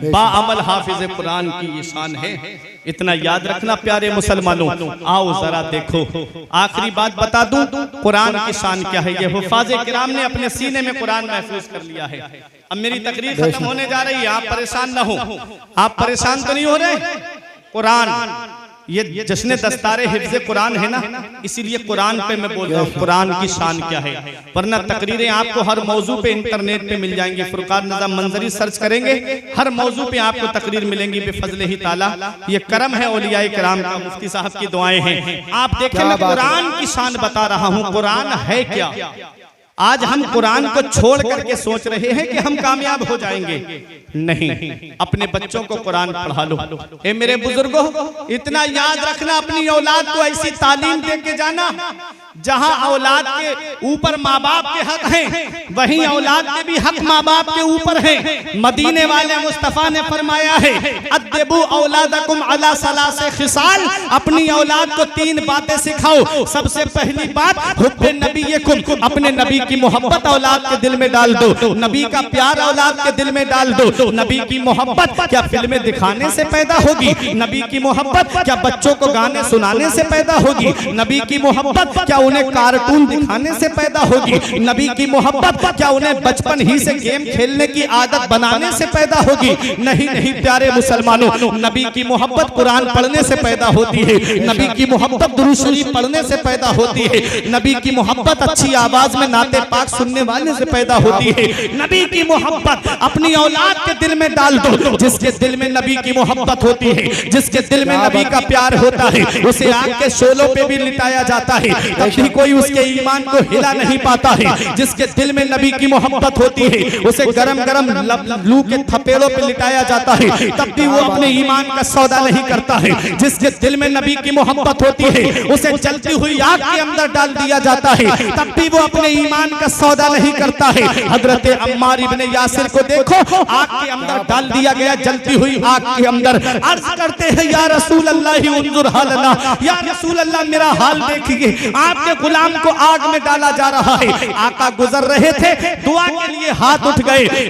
बाअमल हाफिज कुरान की ये शान है, इतना याद रखना प्यारे मुसलमानों। आओ जरा देखो, आखिरी बात बता दूं, कुरान की शान क्या है। ये हुफ़ाज़ किराम ने अपने सीने में कुरान महफूज कर लिया है। अब मेरी तकरीर खत्म होने जा रही है, आप परेशान ना हो। आप परेशान तो नहीं हो रहे? कुरान ये जश्न दस्तारे हिफ्ज़ कुरान है ना, इसीलिए कुरान पे मैं बोल रहा हूँ कुरान की शान क्या है। वरना तकरीरें आपको हर मौजू पे इंटरनेट पे मिल जाएंगी। फुरकान निज़ाम मंजरी सर्च करेंगे, हर मौजू पे आपको तकरीर मिलेंगी बेफजल ही ताला। ये करम है औलिया किराम का, मुफ्ती साहब की दुआएं हैं। आप देखें, मैं कुरान की शान बता रहा हूँ। कुरान है क्या? आज हम कुरान को छोड़ करके सोच रहे हैं कि हम कामयाब हो जाएंगे। नहीं, अपने बच्चों को कुरान पढ़ा लो। ए मेरे बुजुर्गों, इतना याद रखना, अपनी औलाद को ऐसी तालीम दे के जाना जहां औलाद के ऊपर माँ बाप के हक हैं, वहीं औलाद के भी हक माँ बाप के ऊपर हैं। मदीने वाले मुस्तफा ने फरमाया है, अद्दिबू औलादकुम अला सलासे खिसाल, अपनी औलाद को 3 बातें सिखाओ। सबसे पहली बात, हुब्बे नबीयकुम, अपने नबी की मोहब्बत औलाद के दिल में डाल दो। नबी का प्यार औलाद के दिल में डाल दो। नबी की मोहब्बत क्या फिल्में दिखाने से पैदा होगी? नबी की मोहब्बत क्या बच्चों को गाने सुनाने से पैदा होगी? नबी की मोहब्बत क्या उन्हें कार्टून दिखाने से पैदा होगी? नबी की मोहब्बत क्या उन्हें बचपन ही से गेम खेलने की आदत बनाने से पैदा होगी? नहीं नहीं प्यारे मुसलमानों, नबी की मोहब्बत कुरान पढ़ने से पैदा होती है। नबी की मोहब्बत दुरूद शरीफ पढ़ने से पैदा होती है। नबी की मोहब्बत अच्छी आवाज में नाते पाक सुनने वाले से पैदा होती है। नबी की मोहब्बत अपनी औलाद के दिल में डाल दो। जिसके दिल में नबी की मोहब्बत होती है, जिसके दिल में नबी का प्यार होता है, उसे आग के शोलों पे भी लिटाया जाता है, तभी कोई उसके ईमान को हिला नहीं पाता है। जिसके दिल में नबी की मोहब्बत होती है, उसे गरम गरम लू के थपेड़ों पे लिटाया जाता है, तब भी वो अपने ईमान का सौदा नहीं करता है। जिसके दिल में नबी की मोहब्बत होती है, उसे जलती हुई आग के अंदर डाल दिया जाता है, तब भी वो अपने ईमान का सौदा नहीं करता है। हजरत अम्मार इब्ने यासिर को देखो, आग के अंदर डाल दिया गया, जलती हुई आग के अंदर। अर्ज करते हैं, या रसूल अल्लाह उन्जुर हालना, या रसूल अल्लाह मेरा हाल देखिए। आपके गुलाम को आग में डाला जा रहा है। आका गुजर रहे थे, दुआ के लिए हाथ उठ गए,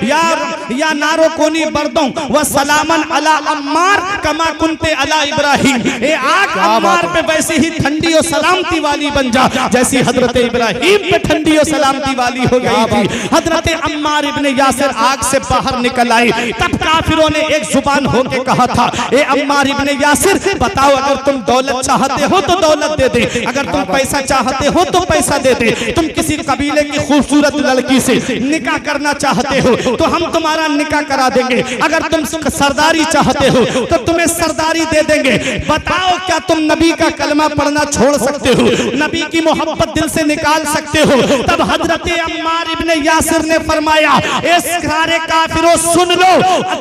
या नारो कोनी बर्दों व सलामन अला अम्मार कमा कुंते अला इब्राहिम। ए आग अम्मार पे वैसी ही ठंडी और सलामती वाली बन जा जैसी हजरत इब्राहिम पे ठंडी और सलामती वाली हो गई थी। हजरत अम्मार इब्ने यासिर आग से बाहर निकल आए, तब काफिरों ने एक जुबान होके कहा था, ए अम्मार इब्ने यासिर बताओ, अगर तुम दौलत चाहते हो तो दौलत दे दे, अगर तुम पैसा चाहते हो तो पैसा दे दे। तुम किसी कबीले की खूबसूरत लड़की से निकाह करना चाहते हो तो हम तुम्हारा निकाह करा देंगे, अगर तुम सरदारी चाहते हो तो तुम्हें सरदारी दे देंगे। बताओ, क्या तुम नबी का कलमा पढ़ना छोड़ सकते हो? नबी की मोहब्बत दिल से निकाल सकते हो? तब हजरत अम्मार इब्ने यासिर ने फरमाया, ए सारे काफिरों सुन लो,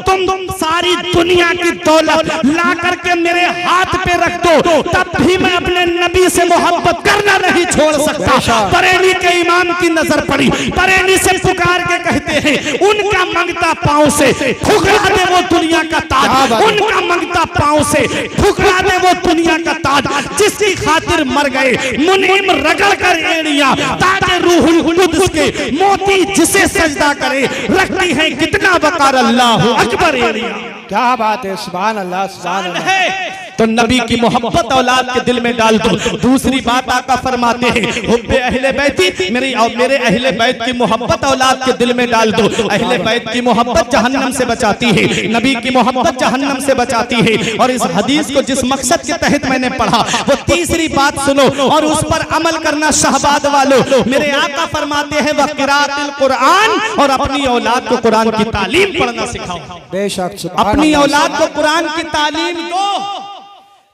तुम सारी दुनिया की दौलत ला करके मेरे हाथ पे रख दो, तब भी मैं अपने नबी से मोहब्बत करना नहीं छोड़ सकता। बरेली के इमाम की नजर पड़ी, बरेली से पुकार के कहते हैं, उनका मंगता पांव से ठुकरा दे वो दुनिया का ताज, उनका मंगता पांव से ठुकरा दे वो दुनिया का ताज, जिसकी खातिर मर गए मुनीम रगड़ कर एड़ियां, ताजे रूहुल कुद्स के मोती जिसे सजदा करे, रखती है कितना वकार अल्लाह अकबर एड़ियां।
क्या बात है, सुभान अल्लाह, सुभान अल्लाह।
तो नबी की मोहब्बत औलाद के दिल में डाल दो। दूसरी बात आका फरमाते हैं, हुब्बे अहले बैती, मेरे अहले बैत की मोहब्बत औलाद के दिल में डाल दो। अहले बैत की मोहब्बत जहन्नम से बचाती है, नबी की मोहब्बत जहन्नम से बचाती है। और इस हदीस को जिस मकसद के तहत मैंने पढ़ा, वो तीसरी बात सुनो और उस पर अमल करना शहबाद वालों। मेरे आका फरमाते हैं, वक़िरातिल कुरान, और अपनी औलाद को कुरान की तालीम पढ़ना सिखाओ।
बेशक
अपनी औलाद को कुरान की तालीम दो।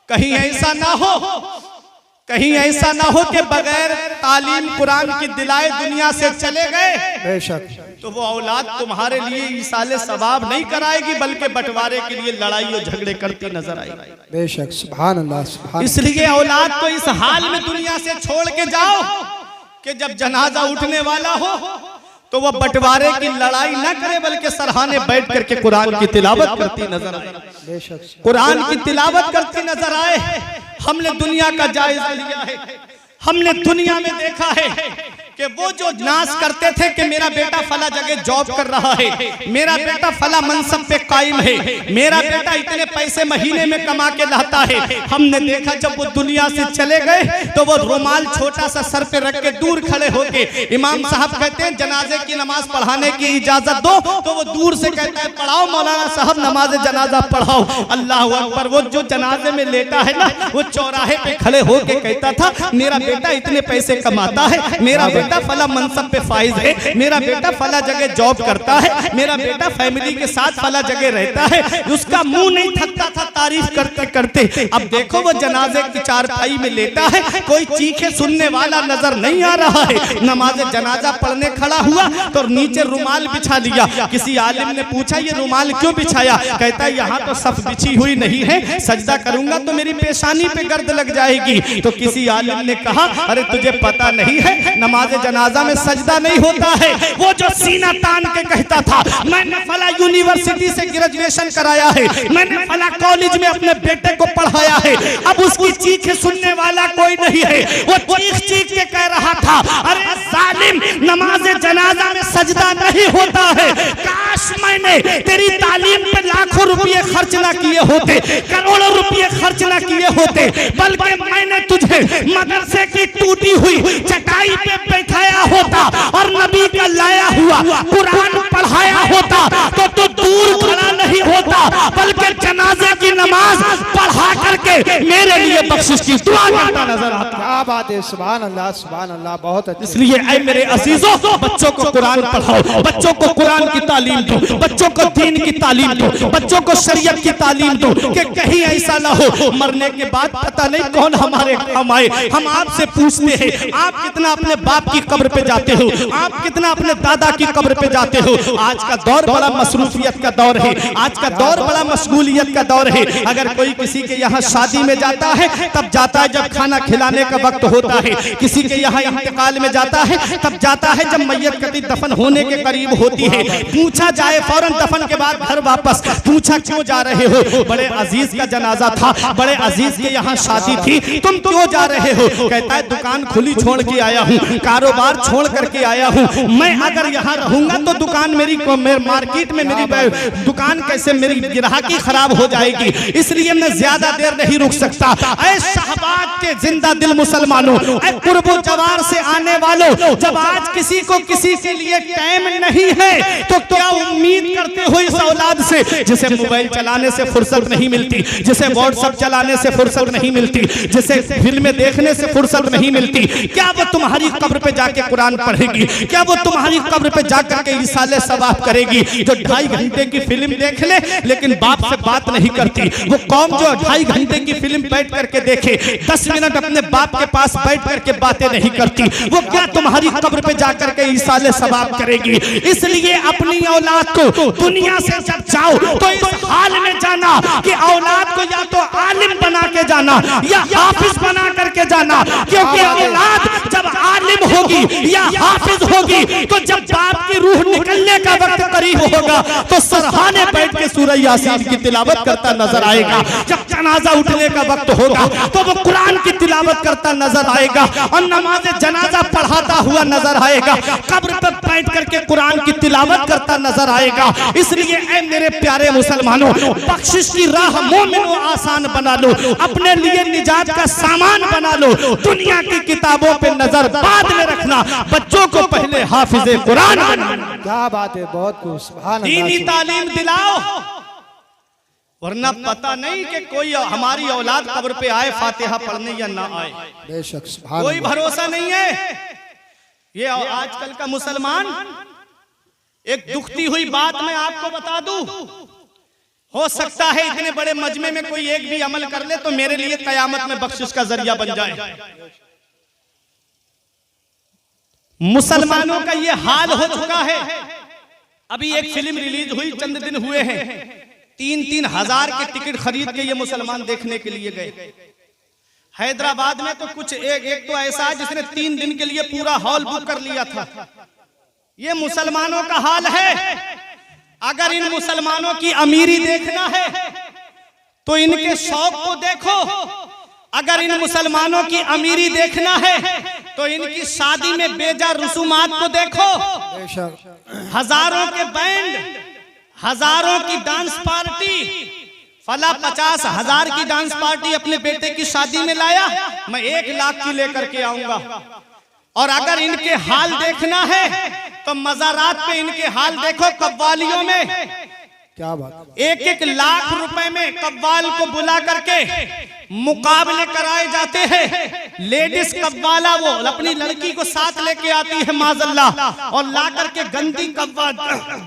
कहीं ऐसा ना हो, कहीं ऐसा ना हो कि बगैर तालीम कुरान की दिलाए दुनिया से चले गए,
बेशक
तो वो औलाद तुम्हारे लिए ईसाले सवाब नहीं कराएगी, बल्कि बंटवारे के लिए लड़ाई और झगड़े करती नजर आएगी।
बेशक सुभान अल्लाह, सुभान।
इसलिए औलाद को इस हाल में दुनिया से छोड़ के जाओ कि जब जनाजा उठने वाला हो तो वो बंटवारे की लड़ाई न करे, बल्कि सरहाने बैठ करके कुरान की तिलावत करती नजर आए, कुरान की तिलावत करती नजर आए। हमने दुनिया का जायजा लिया है, हमने दुनिया में देखा है कि वो जो नाश करते थे कि मेरा बेटा फला जगह जॉब कर रहा है, मेरा बेटा फला मनसब पे कायम है, मेरा बेटा इतने पैसे महीने में कमा के लाता है। हमने देखा जब वो दुनिया से चले गए तो वो रुमाल छोटा सा सर पे रख के दूर खड़े होके इमाम साहब कहते हैं जनाजे की नमाज पढ़ाने की इजाजत दो, तो वो दूर से कहता है पढ़ाओ मौलाना साहब नमाज जनाजा पढ़ाओ। अल्लाह अकबर। वो जो जनाजे में लेटा है ना, वो चौराहे पे खड़े होके कहता था मेरा बेटा इतने पैसे कमाता है, मेरा बेटा फला मनसब पे फाइज है, मेरा बेटा फला जगह जॉब करता है, मेरा बेटा फैमिली के साथ फला जगह रहता है। उसका मुंह नहीं थकता था तारीफ करते करते। अब देखो वो जनाजे की चारपाई में लेटा है, कोई चीखे सुनने वाला नजर नहीं आ रहा है। नमाज जनाजा पढ़ने खड़ा हुआ तो नीचे रुमाल बिछा दिया। किसी आलिम ने पूछा ये रुमाल क्यों बिछाया? कहता है यहाँ तो सफ बिछी हुई नहीं है, सजदा करूंगा तो मेरी पेशानी पे गर्द लग जाएगी। तो किसी आलिम ने कहा अरे तुझे पता नहीं है नमाज जनाजा में सजदा नहीं होता है। वो जो सीना तान के कहता था मैंने फला यूनिवर्सिटी से ग्रेजुएशन कराया है, मैंने फला कॉलेज में अपने बेटे को पढ़ाया है, अब उसकी चीखें सुनने वाला कोई नहीं है। वो चीख चीख के कह रहा था अरे जालिम नमाज जनाजा में सजदा नहीं होता है। काश मैंने तेरी तालीम पे लाखों रुपये खर्च ना किए होते, करोड़ों रुपये खर्च ना किए होते, बल्कि मैंने तुझे मदरसे की टूटी हुई चटाई पे बैठाया होता और नबी का लाया हुआ कुरान पढ़ाया होता तो तू दूर खड़ा नहीं होता, बल्कि जनाजे की नमाज पढ़ा करके मेरे लिए बख्शिश की दुआ करता नजर आता।
क्या बात है, सुभान अल्लाह सुभान अल्लाह, बहुत अच्छा।
इसलिए ऐ मेरे अजीजों बच्चों को कुरान पढ़ाओ, बच्चों को कुरान की तालीम दो, बच्चों को दीन की तालीम दो, बच्चों को शरीयत की तालीम दो कि कहीं ऐसा ना हो मरने के बाद पता नहीं कौन हमारे काम आए। हम आपसे पूछते हैं आप कितना अपने बाप की कब्र पे जाते हो, आप कितना अपने दादा की कब्र पे जाते हो। आज का दौर बड़ा मसरूफियत का दौर है, आज का दौर बड़ा मशगूलियत का दौर है। अगर कोई किसी के यहाँ शादी में जाता है तब जाता है जब खाना खिलाने का वक्त होता है, किसी के यहाँ इंतकाल में जाता है तब जाता है जब मैयत कभी दफन होने के करीब होती है। पूछा जाए फौरन दफन के बाद घर वापस, पूछा क्यों जा रहे हो? बड़े अजीज का जनाजा था, बड़े अजीज के यहाँ शादी थी, तुम क्यों जा रहे हो? कहता है दुकान खुली छोड़ के आया हूँ, कारोबार छोड़ करके आया हूँ, मैं अगर यहाँ रहूंगा तो दुकान मेरी मार्केट में मेरी दुकान कैसे मेरी ग्राहकी खराब हो जाएगी, इसलिए मैं ज्यादा देर नहीं रुक सकता। ऐ शहबाज के जिंदा दिल मुसलमानों, ऐ कुर्बो जवार से आने वालों, जब आज किसी को किसी के लिए टाइम नहीं है तो क्या उम्मीद करते हो इस औलाद से जिसे मोबाइल चलाने से फुर्सत नहीं मिलती, जिसे व्हाट्सएप चलाने से फुर्सत नहीं मिलती, जिसे फिल्में देखने से फुर्सत नहीं मिलती? क्या वो तुम्हारी कब्र पे जाके कुरान पढ़ेगी? क्या वो तुम्हारी कब्र पे जाकर के इसाले सवाब करेगी? जो 2.5 घंटे की फिल्म देख ले लेकिन बाप से बात नहीं करती, वो कौम जो 2.5 घंटे की फिल्म बैठ करके देखे, 10 मिनट अपने बाप के पास बैठ करके बातें नहीं करती, वो क्या तुम्हारी कब्र पे जाकर के इसाले सवाब करेगी? इसलिए अपनी औलाद को दुनिया से जब जाओ तो इस हाल में जाना कि औलाद को या तो आलिम बना के जाना या हाफिज बना करके जाना, क्योंकि औलाद जब आलिम होगी या हाफिज होगी तो जब बाप की रूह निकलने का वक्त करीब होगा तो सरहाने बैठ के सूरह यासीन की तिलावत करता नजर आएगा। जब जनाजा उठने का वक्त होगा तो वो कुरान की तिलावत करता नजर आएगा और नमाज जनाजा पढ़ाता हुआ नजर आएगा, कब्र पर बैठ करके कुरान की तिलावत करता नजर आएगा। इसलिए ऐ मेरे प्यारे मुसलमानों, बख्शिश की राह मोमिनो आसान बना लो, अपने लिए निजात का सामान बना लो। दुनिया की किताबों पे नजर बाद में रखना, बच्चों को पहले हाफिज़े कुरान बनाना।
क्या बात है, बहुत कुछ, सुभान अल्लाह।
दीनी तालीम दिलाओ, वरना पता नहीं कि कोई हमारी औलाद कब्र पे आए फातिहा पढ़ने या ना आए,
बेशक सुभान
कोई
अल्लाह।
भरोसा नहीं है। ये आजकल का मुसलमान, एक दुखती हुई बात मैं आपको बता दूं, हो सकता है इतने बड़े मजमे में कोई एक भी अमल कर ले तो मेरे लिए कयामत में बख्शिश का जरिया बन जाए। मुसलमानों का ये हाल हो चुका है। अभी एक फिल्म रिलीज हुई, चंद दिन हुए हैं, 3-3 हजार के टिकट खरीद के ये मुसलमान देखने के लिए गए। हैदराबाद में तो कुछ एक तो ऐसा है जिसने 3 दिन के लिए पूरा हॉल बुक कर लिया था। ये मुसलमानों का हाल है। अगर इन मुसलमानों की अमीरी देखना है तो इनके शौक को देखो, अगर इन मुसलमानों की अमीरी देखना है
तो इनकी शादी में बेजा रसूमात को देखो, हजारों के बैंड, हजारों की डांस पार्टी, फला 50,000 की डांस पार्टी अपने बेटे की शादी में लाया, मैं 1 लाख की लेकर के आऊंगा। और अगर इनके हाल देखना है तो मज़ारात पे इनके हाल देखो, कव्वालियों में
क्या बात,
1-1 लाख रुपए में कव्वाल को बुला करके मुकाबले कराए जाते हैं। लेडीज कव्वाला वो अपनी लड़की को साथ लेके आती है माज़अल्लाह, और ला करके गंदी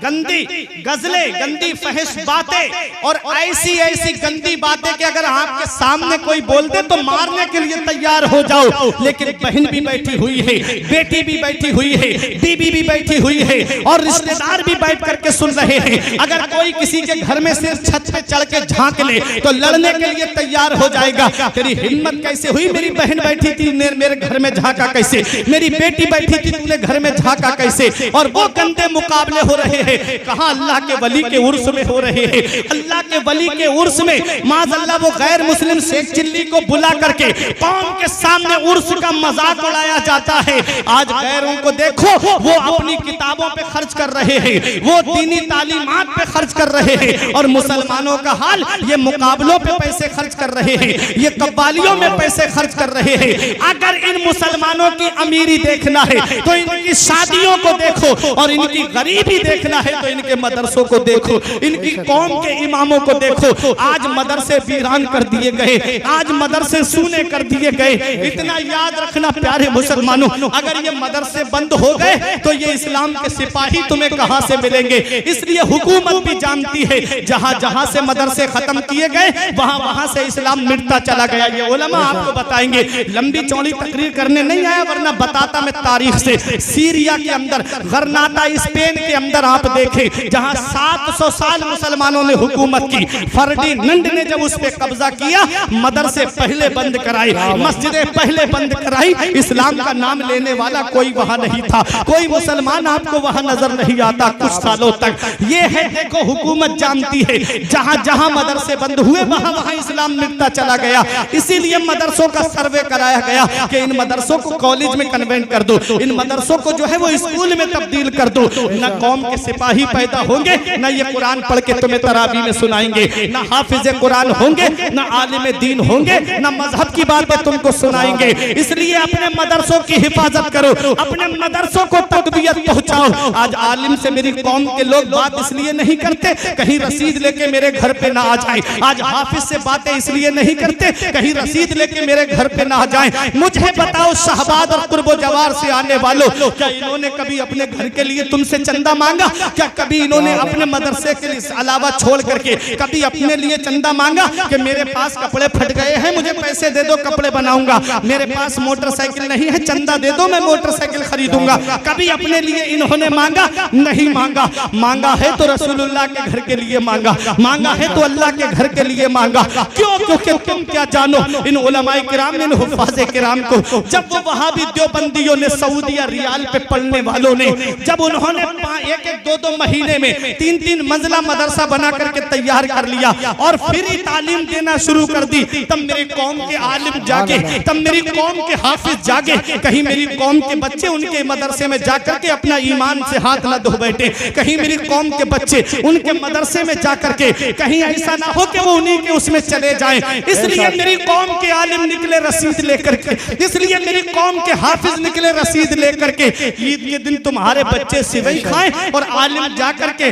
गंदी गजलें, गंदी फहश बातें और ऐसी ऐसी गंदी बातें कि अगर आपके सामने कोई बोल दे तो मारने के लिए तैयार हो जाओ। लेकिन बहन भी बैठी हुई है, बेटी भी बैठी हुई है, बीबी भी बैठी हुई है और रिश्तेदार भी बैठ करके सुन रहे हैं। अगर कोई किसी के घर में से छत पे चढ़ के झांक ले तो लड़ने के लिए तैयार हो जाए। तेरी हिम्मत कैसे हुई, मेरी बहन बैठी थी मेरे घर में झांका कैसे, मेरी बेटी बैठी थी तूने घर में झांका कैसे। और वो गंदे मुकाबले हो रहे हैं, कहां अल्लाह के वली के उर्स में हो रहे हैं। अल्लाह के वली के उर्स में माज़अल्लाह वो गैर मुस्लिम शेख चिल्ली को बुला करके कौम के सामने उर्स का मजाक उड़ाया जाता है। आज गैरों को देखो, वो अपनी किताबों पे खर्च कर रहे हैं, वो दीनी तालीमात पे खर्च कर रहे हैं, और मुसलमानों का हाल ये मुकाबलों पे पैसे खर्च कर रहे हैं, ये कव्वालियों में पैसे खर्च कर रहे हैं। अगर इन मुसलमानों की अमीरी देखना है तो इनकी शादियों को देखो, और इनकी गरीबी देखना है तो इनके मदरसों को देखो, इनकी कौम के इमामों को देखो। आज मदरसे वीरान कर दिए गए, आज मदरसे सूने कर दिए गए। इतना याद रखना प्यारे मुसलमानों, अगर ये मदरसे बंद हो गए तो ये इस्लाम के सिपाही तुम्हें कहां से मिलेंगे। इसलिए हुकूमत भी जानती है, जहां जहां से मदरसे खत्म किए गए वहां वहां से इस्लाम मिटता चला गया। ये उलमा आपको बताएंगे, लंबी चौड़ी तकरीर करने नहीं आया, वरना बताता मैं तारीख से। सीरिया के अंदर, गरनाता स्पेन के अंदर आप देखें, जहां 700 साल मुसलमानों ने हुकूमत की, फर्डिनेंड ने जब उस पे कब्जा किया, मदरसे पहले बंद कराई, मस्जिदें पहले बंद कराई। इस्लाम का नाम लेने वाला कोई वहां नहीं था, कोई मुसलमान आपको वहां नजर नहीं आता कुछ सालों तक। ये है, देखो हुकूमत जानती है, जहां जहां मदरसे बंद हुए वहां वहां इस्लाम मिटता चला गया। इसीलिए मदरसों का सर्वे कराया गया कि इन मदरसों को कॉलेज में कन्वेंट कर दो, इन मदरसों को जो है वो स्कूल में तब्दील कर दो। न कौम के सिपाही पैदा होंगे, न ये कुरान पढ़ के तुम्हें तरावी में सुनाएंगे, न हाफिज कुरान होंगे, न आलिम दीन होंगे, न मजहब की बातें तुमको सुनाएंगे। इसलिए अपने मदरसों की हिफाजत करो, अपने मदरसों को तकबीयत पहुंचाओ। आज आलिम से मेरी कौम के लोग बात इसलिए नहीं करते कहीं रसीद लेके मेरे घर पे ना आ जाए। आज हाफिज से बातें इसलिए नहीं करते कहीं रसीद लेके मेरे घर पे ना जाएं। मुझे बताओ, शहबाद और कुर्बो जवार से आने वालों, क्या इन्होंने कभी अपने घर के लिए तुमसे चंदा मांगा? क्या कभी इन्होंने अपने मदरसे के अलावा छोड़ करके कभी अपने लिए चंदा मांगा कि मेरे पास कपड़े फट गए हैं, मुझे पैसे दे दो, कपड़े बनाऊंगा, मेरे पास मोटरसाइकिल नहीं है, चंदा दे दो, मैं मोटरसाइकिल खरीदूंगा? कभी अपने लिए इन्होंने मांगा? नहीं मांगा। मांगा है तो रसूलुल्लाह के घर के लिए मांगा, मांगा है तो अल्लाह के घर के लिए मांगा। क्यों? क्योंकि तुम क्या जानो इन उलमाए किराम, इन हुफ़ाज़े किराम को, जब वो वहाबी देवबंदियों ने सऊदिया रियाल पे पढ़ने वालों ने, जब उन्होंने 1-1, 2-2 महीने में 3-3 मंजिला मदरसा बना करके तैयार कर लिया और फ्री तालीम देना शुरू कर दी, तब मेरी कौम के आलिम जागे, तब मेरी कौम के हाफिज जागे। कहीं मेरी कौम के बच्चे उनके मदरसे में जाकर के अपना ईमान से हाथ न धो बैठे, कहीं मेरी कौम के बच्चे उनके मदरसे में जाकर के कहीं ऐसा ना हो कि वो उन्हीं के उसमें चले जाएं। इसलिए मेरी कौम के आलिम निकले रसीद लेकर के, इसलिए मेरी कौम के हाफिज निकले रसीद लेकर के। ईद के दिन तुम्हारे बच्चे सिवई खाएं और आलिम जाकर के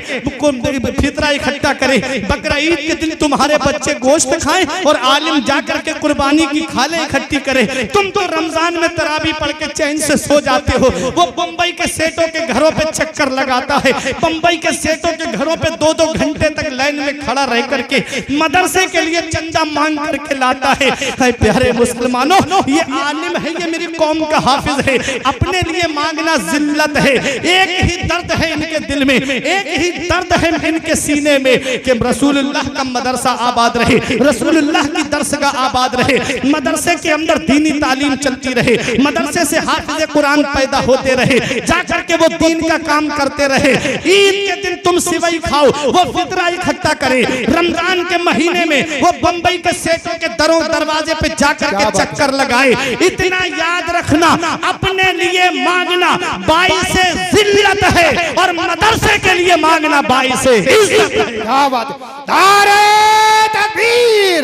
फितरा इकट्ठा करे, बकरा ईद के दिन तुम्हारे बच्चे गोश्त खाएं और आलिम जाकर के कुर्बानी की खाले इकट्ठी करे। तुम तो रमजान में तरावी पढ़ के चैन से सो जाते हो, वो बंबई के सेठों के घरों पे चक्कर लगाता है, बंबई के सेठों के घरों पे 2-2 घंटे तक लाइन में खड़ा रह करके मदरसे के लिए चंदा मांग करके लाता है। प्यारे मुसलमानों, ये आलिम है, ये मेरी कौम का हाफिज है, अपने लिए मांगना जिल्लत है। एक ही दर्द है इनके दिल में, एक ही दर्द है इनके सीने में कि रसूलुल्लाह का मदरसा आबाद रहे, रसूलुल्लाह की दरसगाह आबाद रहे, मदरसे के अंदर दीनी तालीम चलती रहे, मदरसे से हाफिज कुरान पैदा होते रहे, जाकर के वो दीन का काम करते रहे। ईद के दिन तुम सिवई खाओ, वो फितरा इकट्ठा करे, रमजान के महीने में वो बंबई के सेठों के दरों दरवाजे पे जाकर के चक्कर लगाए। इतना याद रखना, अपने लिए मांगना बाइस जिल्लत है और मदरसे के लिए मांगना बाइस इज्जत है।
क्या बात है, नारे तकबीर।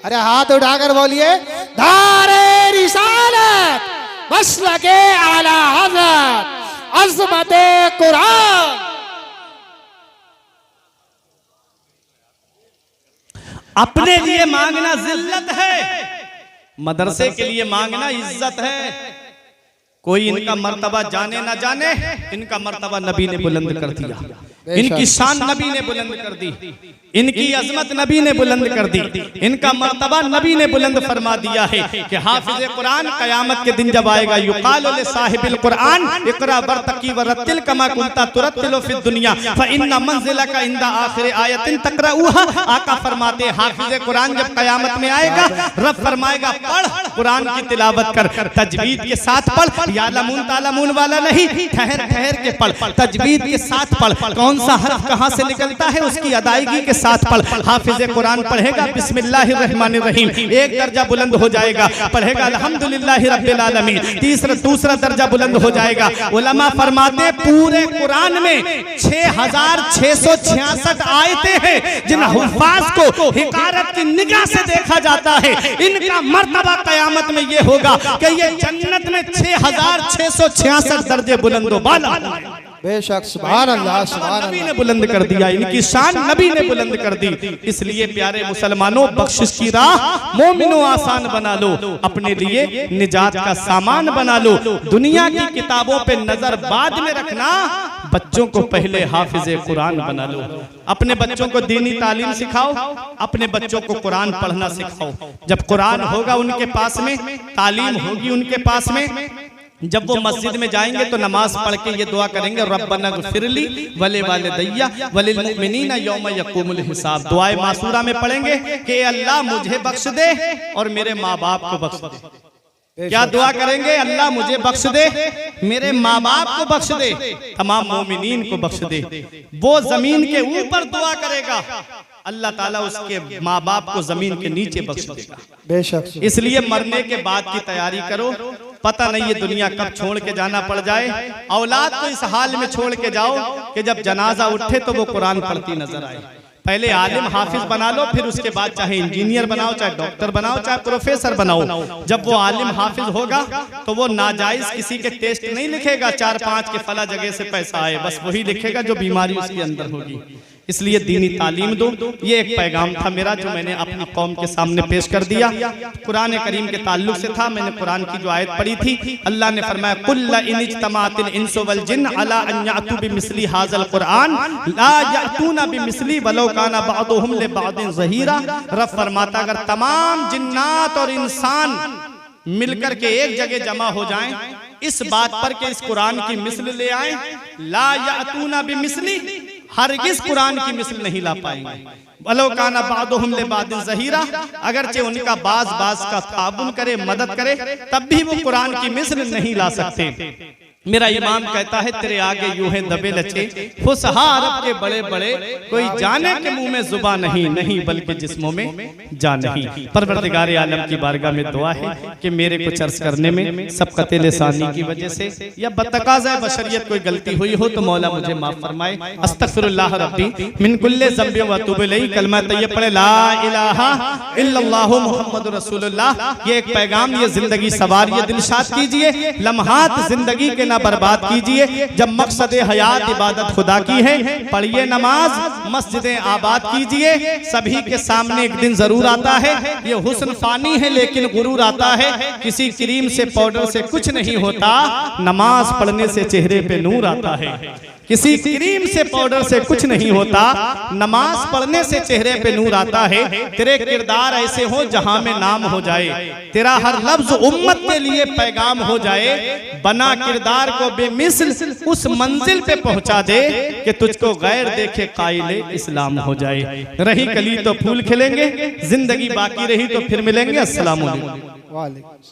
अरे हाथ उठाकर बोलिए, नारे रिसालत, मसलके आला हज़रत, अज़मते कुरान।
अपने लिए मांगना जिल्लत है, मदरसे के लिए मांगना इज्जत है। कोई इनका मर्तबा जाने ना जाने, इनका मर्तबा नबी ने बुलंद कर दिया, इनकी शान नबी ने बुलंद कर दी, इनकी अजमत नबी ने बुलंद कर दी, इनका मर्तबा नबी ने बुलंद फरमा दिया है कि हाफिज कुरान कयामत के दिन जब आएगा, युकालु लिसाहिबिल कुरान इक़रा वरतकी वरत्तिल कमा कुंता तुरत्तिलु फिद दुनिया फइन्ना मंज़िलका इंदा आखिर आयतिन तक़रऊहा। आका फरमाते हाफिज कुरान जब कयामत में आएगा, रब फरमाएगा पढ़, कुरान की तिलावत कर, तजवीद के साथ पढ़, यालमून तालमून वाला नहीं, ठहर ठहर के पढ़, तजवीद के साथ पढ़, कौन सा हर्फ कहां से निकलता है उसकी अदायगी के साथ पढ़। हाफिज कुरान पढ़ेगा बिस्मिल्लाहिर्रहमानिर्रहीम, एक दर्जा बुलंद हो जाएगा, पढ़ेगा अल्हम्दुलिल्लाहि रब्बिल आलमीन, दूसरा दर्जा बुलंद हो जाएगा। उलमा फरमाते पूरे कुरान में 6666 आयतें हैं जिन हुफ्फाज को हिकारत की निगाह से देखा जाता है। इनका मर्तबा कयामत में ये होगा कि ये जन्नत में 6666 दर्जे बुलंद वाला।
बेशक, सुभान अल्लाह, सुभान
नबी ने बुलंद कर दिया, इनकी शान नबी ने बुलंद कर दी। इसलिए प्यारे मुसलमानों, बख्शिश की राह मोमिनों आसान बना लो, अपने लिए निजात का सामान बना लो। दुनिया की किताबों पे नजर बाद में रखना, बच्चों को पहले हाफिज कुरान बना लो। अपने बच्चों को दीनी तालीम सिखाओ, अपने बच्चों को कुरान पढ़ना सिखाओ। जब कुरान होगा उनके पास में, तालीम होगी उनके पास में, जब वो मस्जिद में जाएंगे तो नमाज पढ़ के ये दुआ करेंगे, रब्बना ग़फ़िरली वले वालिदैया वलिल मुमिनीना यौम यक़ूमुल हिसाब। दुआए मासूरा में पढ़ेंगे कि अल्लाह मुझे बख्श दे और मेरे माँ बाप को बख्श दे। क्या दुआ करेंगे? अल्लाह मुझे बख्श दे, मेरे माँ बाप को बख्श दे, तमाम मोमिनीन को बख्श दे। वो जमीन के ऊपर दुआ करेगा, अल्लाह ताला उसके माँ बाप को जमीन के नीचे बख्श देगा।
बेशक,
इसलिए मरने के बाद की तैयारी करो, पता नहीं ये दुनिया कब छोड़ के जाना पड़ जाए। औलाद को इस हाल में छोड़ के जाओ कि जब जनाजा उठे तो वो कुरान पढ़ती नजर आए। पहले आलिम हाफिज बना लो, फिर उसके बाद चाहे इंजीनियर बनाओ, चाहे डॉक्टर बनाओ, चाहे प्रोफेसर बनाओ। जब वो आलिम हाफिज होगा तो वो नाजायज किसी के टेस्ट नहीं लिखेगा 4-5 के फला जगह से पैसा आए, बस वही लिखेगा जो बीमारी उसके अंदर होगी। इसलिए दीनी तालीम दो। ये एक पैगाम था मेरा जो मैंने अपनी कौम के सामने पेश कर दिया। कुरान करीम के ताल्लुक से था। मैंने कुरान की जो आयत पढ़ी थी, अल्लाह ने फरमाया कुल इन इज्तमाअतिल इंसु वल जिन्न अला अन यातू बिमिस्ली हाज़ल कुरान ला यातूना बिमिस्ली वलो काना बअदुहुम लिबअदिन ज़हीरा। रब फरमाता अगर तमाम जिन्नात और इंसान मिलकर के एक जगह जमा हो जाएं इस बात पर कि इस कुरान की मिस्ल ले आए, ला यातूना बिमिस्ली, हरगिज़ कुरान की मिस्ल नहीं ला पाएंगे। वलो काना बादुहुम लिबादिन ज़हीरा, अगरचे उनका बाज का ताबुन करे, मदद करे, तब भी वो कुरान की मिस्ल नहीं ला सकते। मेरा इमाम कहता है तेरे आगे यूं है दबे लचे फुसहा अरब के बड़े बड़े, कोई जाने के मुंह में जुबा नहीं, नहीं बल्कि जिस्मों में जान नहीं। परवरदिगार आलम की बारगाह में दुआ है कि मेरे को चर्च करने में सबक़त लिसानी की वजह से या बतकाज़ा बशरियत कोई गलती हुई हो तो मौला मुझे माफ फरमाए। अस्तगफिरुल्लाह रब्बी मिन कुल्लि ज़ंबि व अतूबु इलैहि। कलमा तैयब पढ़े ला इलाहा इल्लल्लाहु मुहम्मदुर रसूलुल्लाह। ये एक पैगाम, ये जिंदगी सवार, ये दिलशाद कीजिए, लम्हात जिंदगी के ना बर्बाद कीजिए। जब मकसद हयात इबादत खुदा की है, पढ़िए नमाज, मस्जिदें आबाद कीजिए। सभी के सामने एक दिन जरूर आता है, ये हुस्न फानी है लेकिन गुरूर आता है। किसी क्रीम से पाउडर से कुछ नहीं होता, नमाज पढ़ने से चेहरे पे नूर आता है। किसी क्रीम से पाउडर से कुछ नहीं होता, नमाज पढ़ने से चेहरे पे नूर आता है। तेरे किरदार ऐसे हो जहां में नाम हो जाए, तेरा हर लफ्ज उम्मत के लिए पैगाम हो जाए। बना किरदार को बेमिसल उस मंजिल पे पहुंचा दे कि तुझको गैर देखे कायले इस्लाम हो जाए। रही कली तो फूल खिलेंगे, जिंदगी बाकी रही तो फिर मिलेंगे। अस्सलाम वालेकुम।